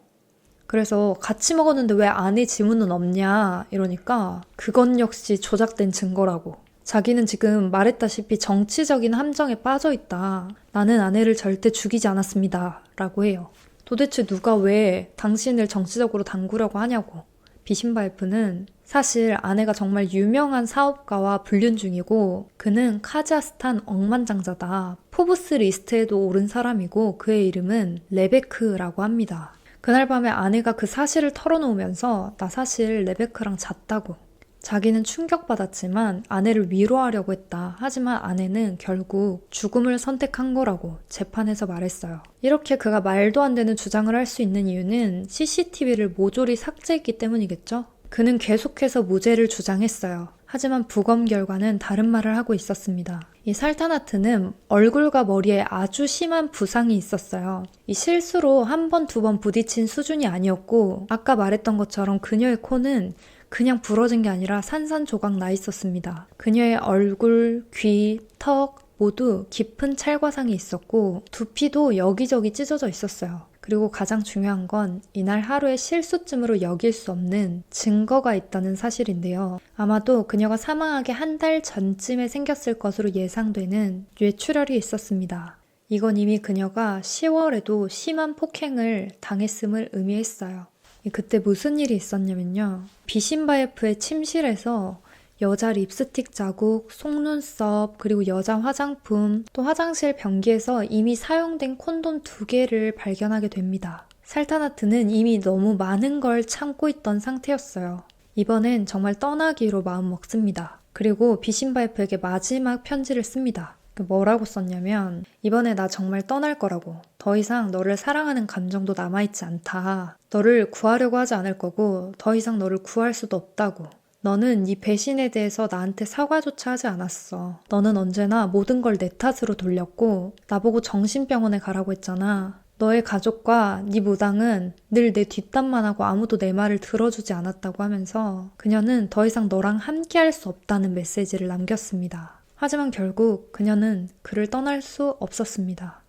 그래서 같이 먹었는데 왜 아내 지문은 없냐 이러니까 그건 역시 조작된 증거라고. 자기는 지금 말했다시피 정치적인 함정에 빠져있다. 나는 아내를 절대 죽이지 않았습니다. 라고 해요. 도대체 누가 왜 당신을 정치적으로 담그려고 하냐고. 비신바이프는 사실 아내가 정말 유명한 사업가와 불륜 중이고 그는 카자흐스탄 억만장자다. 포브스 리스트에도 오른 사람이고 그의 이름은 레베크라고 합니다. 그날 밤에 아내가 그 사실을 털어놓으면서 나 사실 레베크랑 잤다고. 자기는 충격받았지만 아내를 위로하려고 했다. 하지만 아내는 결국 죽음을 선택한 거라고 재판에서 말했어요. 이렇게 그가 말도 안 되는 주장을 할 수 있는 이유는 CCTV를 모조리 삭제했기 때문이겠죠? 그는 계속해서 무죄를 주장했어요. 하지만 부검 결과는 다른 말을 하고 있었습니다. 이 살타나트는 얼굴과 머리에 아주 심한 부상이 있었어요. 이 실수로 한 번, 두 번 부딪힌 수준이 아니었고 아까 말했던 것처럼 그녀의 코는 그냥 부러진 게 아니라 산산조각 나 있었습니다. 그녀의 얼굴, 귀, 턱 모두 깊은 찰과상이 있었고 두피도 여기저기 찢어져 있었어요. 그리고 가장 중요한 건 이날 하루의 실수쯤으로 여길 수 없는 증거가 있다는 사실인데요. 아마도 그녀가 사망하기 한 달 전쯤에 생겼을 것으로 예상되는 뇌출혈이 있었습니다. 이건 이미 그녀가 10월에도 심한 폭행을 당했음을 의미했어요. 그때 무슨 일이 있었냐면요. 비신바예프의 침실에서 여자 립스틱 자국, 속눈썹, 그리고 여자 화장품, 또 화장실 변기에서 이미 사용된 콘돔 2개를 발견하게 됩니다. 살타나트는 이미 너무 많은 걸 참고 있던 상태였어요. 이번엔 정말 떠나기로 마음 먹습니다. 그리고 비신바예프에게 마지막 편지를 씁니다. 뭐라고 썼냐면 이번에 나 정말 떠날 거라고. 더 이상 너를 사랑하는 감정도 남아있지 않다. 너를 구하려고 하지 않을 거고 더 이상 너를 구할 수도 없다고. 너는 네 배신에 대해서 나한테 사과조차 하지 않았어. 너는 언제나 모든 걸 내 탓으로 돌렸고 나보고 정신병원에 가라고 했잖아. 너의 가족과 네 무당은 늘 내 뒷담만 하고 아무도 내 말을 들어주지 않았다고 하면서 그녀는 더 이상 너랑 함께 할 수 없다는 메시지를 남겼습니다. 하지만 결국 그녀는 그를 떠날 수 없었습니다.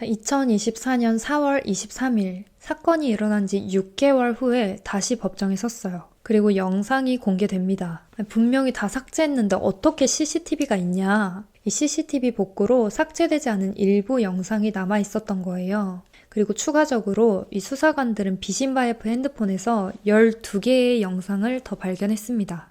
2024년 4월 23일 사건이 일어난 지 6개월 후에 다시 법정에 섰어요. 그리고 영상이 공개됩니다. 분명히 다 삭제했는데 어떻게 CCTV가 있냐? 이 CCTV 복구로 삭제되지 않은 일부 영상이 남아 있었던 거예요. 그리고 추가적으로 이 수사관들은 비신바예프 핸드폰에서 12개의 영상을 더 발견했습니다.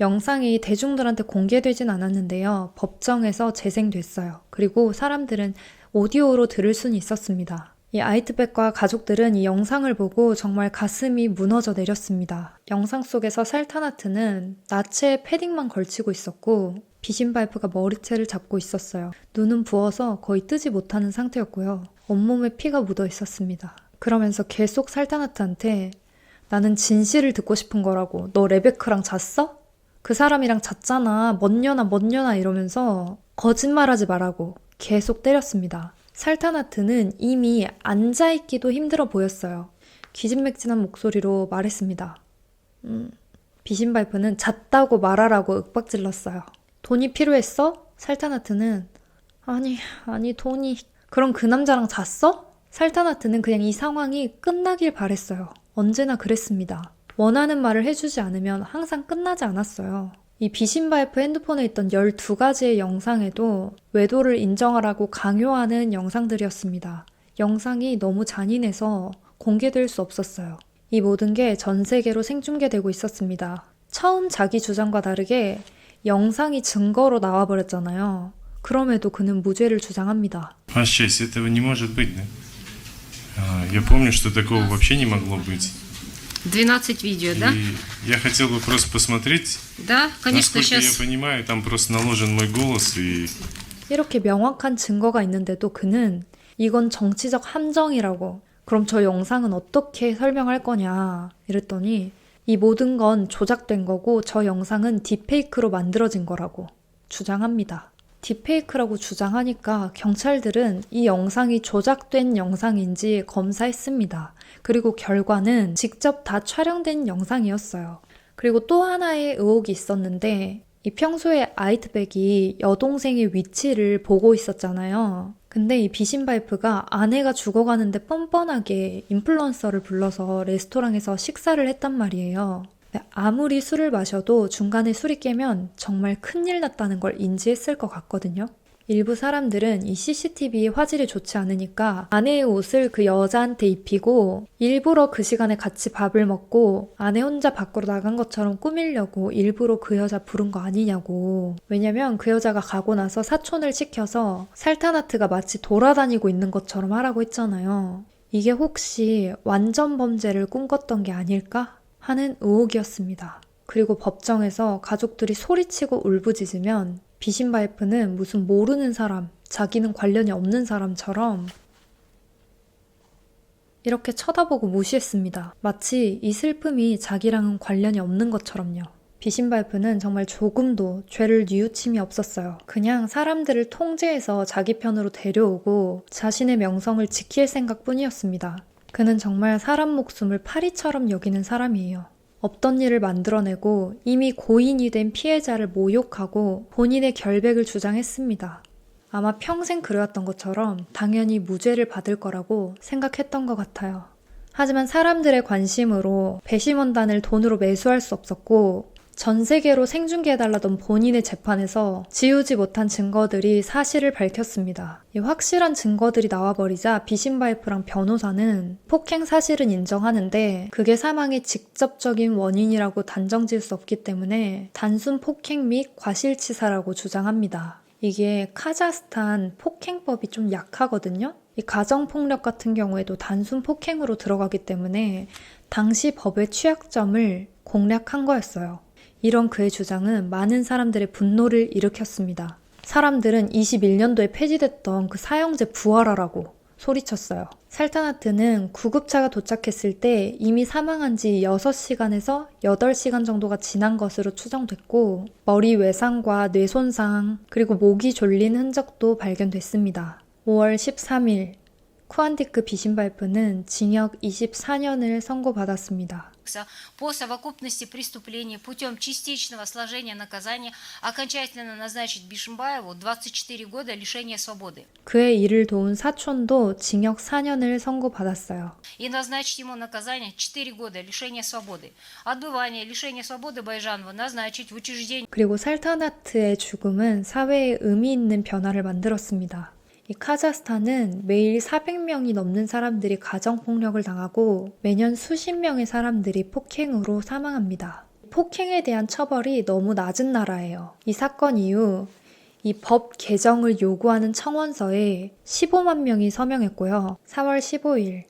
영상이 대중들한테 공개되진 않았는데요. 법정에서 재생됐어요. 그리고 사람들은 오디오로 들을 수는 있었습니다. 이 아이트백과 가족들은 이 영상을 보고 정말 가슴이 무너져 내렸습니다. 영상 속에서 살타나트는 나체에 패딩만 걸치고 있었고 비신바예프가 머리채를 잡고 있었어요. 눈은 부어서 거의 뜨지 못하는 상태였고요. 온몸에 피가 묻어 있었습니다. 그러면서 계속 살타나트한테 나는 진실을 듣고 싶은 거라고. 너 레베카랑 잤어? 그 사람이랑 잤잖아. 뭔 년아 이러면서 거짓말하지 말라고 계속 때렸습니다. 살타나트는 이미 앉아있기도 힘들어 보였어요. 기진맥진한 목소리로 말했습니다. 비신바예프는 잤다고 말하라고 윽박질렀어요. 돈이 필요했어? 살타나트는 아니 돈이. 그럼 그 남자랑 잤어? 살타나트는 그냥 이 상황이 끝나길 바랬어요. 언제나 그랬습니다. 원하는 말을 해주지 않으면 항상 끝나지 않았어요. 이 비신바예프 핸드폰에 있던 12가지의 영상에도 외도를 인정하라고 강요하는 영상들이었습니다. 영상이 너무 잔인해서 공개될 수 없었어요. 이 모든 게 전 세계로 생중계되고 있었습니다. 처음 자기 주장과 다르게 영상이 증거로 나와버렸잖아요. 그럼에도 그는 무죄를 주장합니다. Ваш честь, этого не может быть, да? Я помню, что такого вообще не могло быть. 12 видео, да? И я хотел бы просто посмотреть. Да, конечно, Насколько сейчас. я понимаю, там просто наложен мой голос и... 이렇게 명확한 증거가 있는데도 그는 이건 정치적 함정이라고. 그럼 저 영상은 어떻게 설명할 거냐 이랬더니 이 모든 건 조작된 거고 저 영상은 딥페이크로 만들어진 거라고 주장합니다. 딥페이크라고 주장하니까 경찰들은 이 영상이 조작된 영상인지 검사했습니다. 그리고 결과는 직접 다 촬영된 영상이었어요. 그리고 또 하나의 의혹이 있었는데 이 평소에 아이트백이 여동생의 위치를 보고 있었잖아요. 근데 이 비신바예프가 아내가 죽어가는데 뻔뻔하게 인플루언서를 불러서 레스토랑에서 식사를 했단 말이에요. 아무리 술을 마셔도 중간에 술이 깨면 정말 큰일 났다는 걸 인지했을 것 같거든요. 일부 사람들은 이 CCTV 화질이 좋지 않으니까 아내의 옷을 그 여자한테 입히고 일부러 그 시간에 같이 밥을 먹고 아내 혼자 밖으로 나간 것처럼 꾸미려고 일부러 그 여자 부른 거 아니냐고. 왜냐면 그 여자가 가고 나서 사촌을 시켜서 살타나트가 마치 돌아다니고 있는 것처럼 하라고 했잖아요. 이게 혹시 완전 범죄를 꿈꿨던 게 아닐까 하는 의혹이었습니다. 그리고 법정에서 가족들이 소리치고 울부짖으면 비신바예프는 무슨 모르는 사람, 자기는 관련이 없는 사람처럼 이렇게 쳐다보고 무시했습니다. 마치 이 슬픔이 자기랑은 관련이 없는 것처럼요. 비신바이프는 정말 조금도 죄를 뉘우침이 없었어요. 그냥 사람들을 통제해서 자기 편으로 데려오고 자신의 명성을 지킬 생각뿐이었습니다. 그는 정말 사람 목숨을 파리처럼 여기는 사람이에요. 없던 일을 만들어내고 이미 고인이 된 피해자를 모욕하고 본인의 결백을 주장했습니다. 아마 평생 그래왔던 것처럼 당연히 무죄를 받을 거라고 생각했던 것 같아요. 하지만 사람들의 관심으로 배심원단을 돈으로 매수할 수 없었고 전 세계로 생중계해달라던 본인의 재판에서 지우지 못한 증거들이 사실을 밝혔습니다. 이 확실한 증거들이 나와버리자 비신바이프랑 변호사는 폭행 사실은 인정하는데 그게 사망의 직접적인 원인이라고 단정 지을 수 없기 때문에 단순 폭행 및 과실치사라고 주장합니다. 이게 카자흐스탄 폭행법이 좀 약하거든요. 이 가정폭력 같은 경우에도 단순 폭행으로 들어가기 때문에 당시 법의 취약점을 공략한 거였어요. 이런 그의 주장은 많은 사람들의 분노를 일으켰습니다. 사람들은 21년도에 폐지됐던 그 사형제 부활하라고 소리쳤어요. 살타나트는 구급차가 도착했을 때 이미 사망한 지 6시간에서 8시간 정도가 지난 것으로 추정됐고 머리 외상과 뇌 손상 그리고 목이 졸린 흔적도 발견됐습니다. 5월 13일 쿠안디크 비신바이프는 징역 24년을 선고받았습니다. По совокупности преступлений путем частичного сложения наказания окончательно назначить Бишимбаеву 24 года лишения свободы. 그의 일을 도운 사촌도 징역 4년을 선고받았어요. И назначить ему наказание 4 года лишения свободы. Отбывание лишения свободы Байжанову назначить в учреждении. 그리고 살타나트의 죽음은 사회에 의미 있는 변화를 만들었습니다. 이 카자흐스탄은 매일 400명이 넘는 사람들이 가정폭력을 당하고 매년 수십 명의 사람들이 폭행으로 사망합니다. 폭행에 대한 처벌이 너무 낮은 나라예요. 이 사건 이후 이 법 개정을 요구하는 청원서에 15만 명이 서명했고요. 4월 15일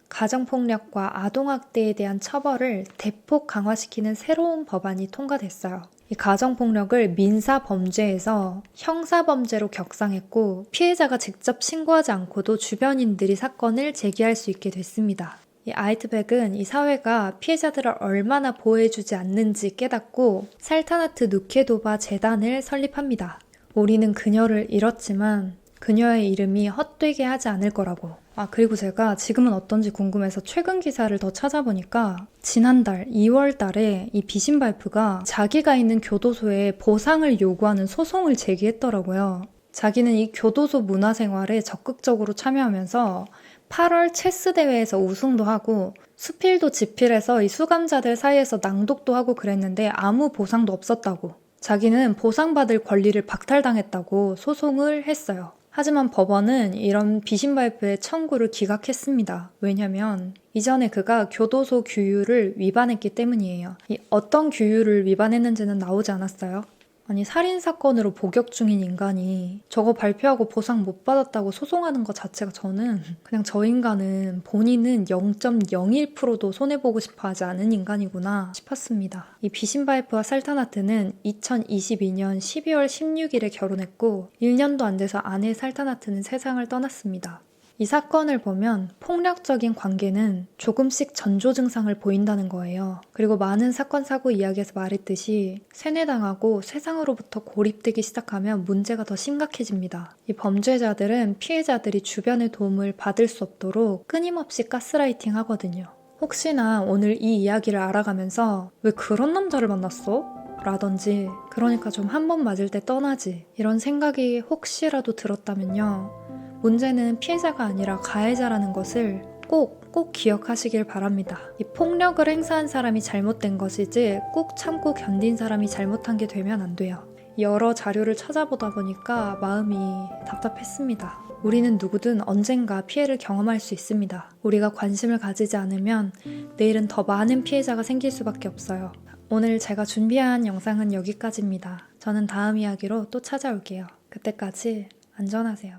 가정폭력과 아동학대에 대한 처벌을 대폭 강화시키는 새로운 법안이 통과됐어요. 이 가정폭력을 민사범죄에서 형사범죄로 격상했고 피해자가 직접 신고하지 않고도 주변인들이 사건을 제기할 수 있게 됐습니다. 이 아이트백은 이 사회가 피해자들을 얼마나 보호해주지 않는지 깨닫고 살타나트 누케도바 재단을 설립합니다. 우리는 그녀를 잃었지만 그녀의 이름이 헛되게 하지 않을 거라고. 그리고 제가 지금은 어떤지 궁금해서 최근 기사를 더 찾아보니까 지난달 2월 달에 이 비신바이프가 자기가 있는 교도소에 보상을 요구하는 소송을 제기했더라고요. 자기는 이 교도소 문화생활에 적극적으로 참여하면서 8월 체스 대회에서 우승도 하고 수필도 집필해서 이 수감자들 사이에서 낭독도 하고 그랬는데 아무 보상도 없었다고. 자기는 보상받을 권리를 박탈당했다고 소송을 했어요. 하지만 법원은 이런 비신바이프의 청구를 기각했습니다. 왜냐면 이전에 그가 교도소 규율을 위반했기 때문이에요. 어떤 규율을 위반했는지는 나오지 않았어요. 아니 살인사건으로 복역 중인 인간이 저거 발표하고 보상 못 받았다고 소송하는 것 자체가 저는 그냥 저 인간은 본인은 0.01%도 손해보고 싶어 하지 않은 인간이구나 싶었습니다. 이 비신바이프와 살타나트는 2022년 12월 16일에 결혼했고 1년도 안 돼서 아내 살타나트는 세상을 떠났습니다. 이 사건을 보면 폭력적인 관계는 조금씩 전조 증상을 보인다는 거예요. 그리고 많은 사건 사고 이야기에서 말했듯이 세뇌당하고 세상으로부터 고립되기 시작하면 문제가 더 심각해집니다. 이 범죄자들은 피해자들이 주변의 도움을 받을 수 없도록 끊임없이 가스라이팅 하거든요. 혹시나 오늘 이 이야기를 알아가면서 왜 그런 남자를 만났어? 라든지 그러니까 좀 한 번 맞을 때 떠나지 이런 생각이 혹시라도 들었다면요. 문제는 피해자가 아니라 가해자라는 것을 꼭 기억하시길 바랍니다. 이 폭력을 행사한 사람이 잘못된 것이지 꾹 참고 견딘 사람이 잘못한 게 되면 안 돼요. 여러 자료를 찾아보다 보니까 마음이 답답했습니다. 우리는 누구든 언젠가 피해를 경험할 수 있습니다. 우리가 관심을 가지지 않으면 내일은 더 많은 피해자가 생길 수밖에 없어요. 오늘 제가 준비한 영상은 여기까지입니다. 저는 다음 이야기로 또 찾아올게요. 그때까지 안전하세요.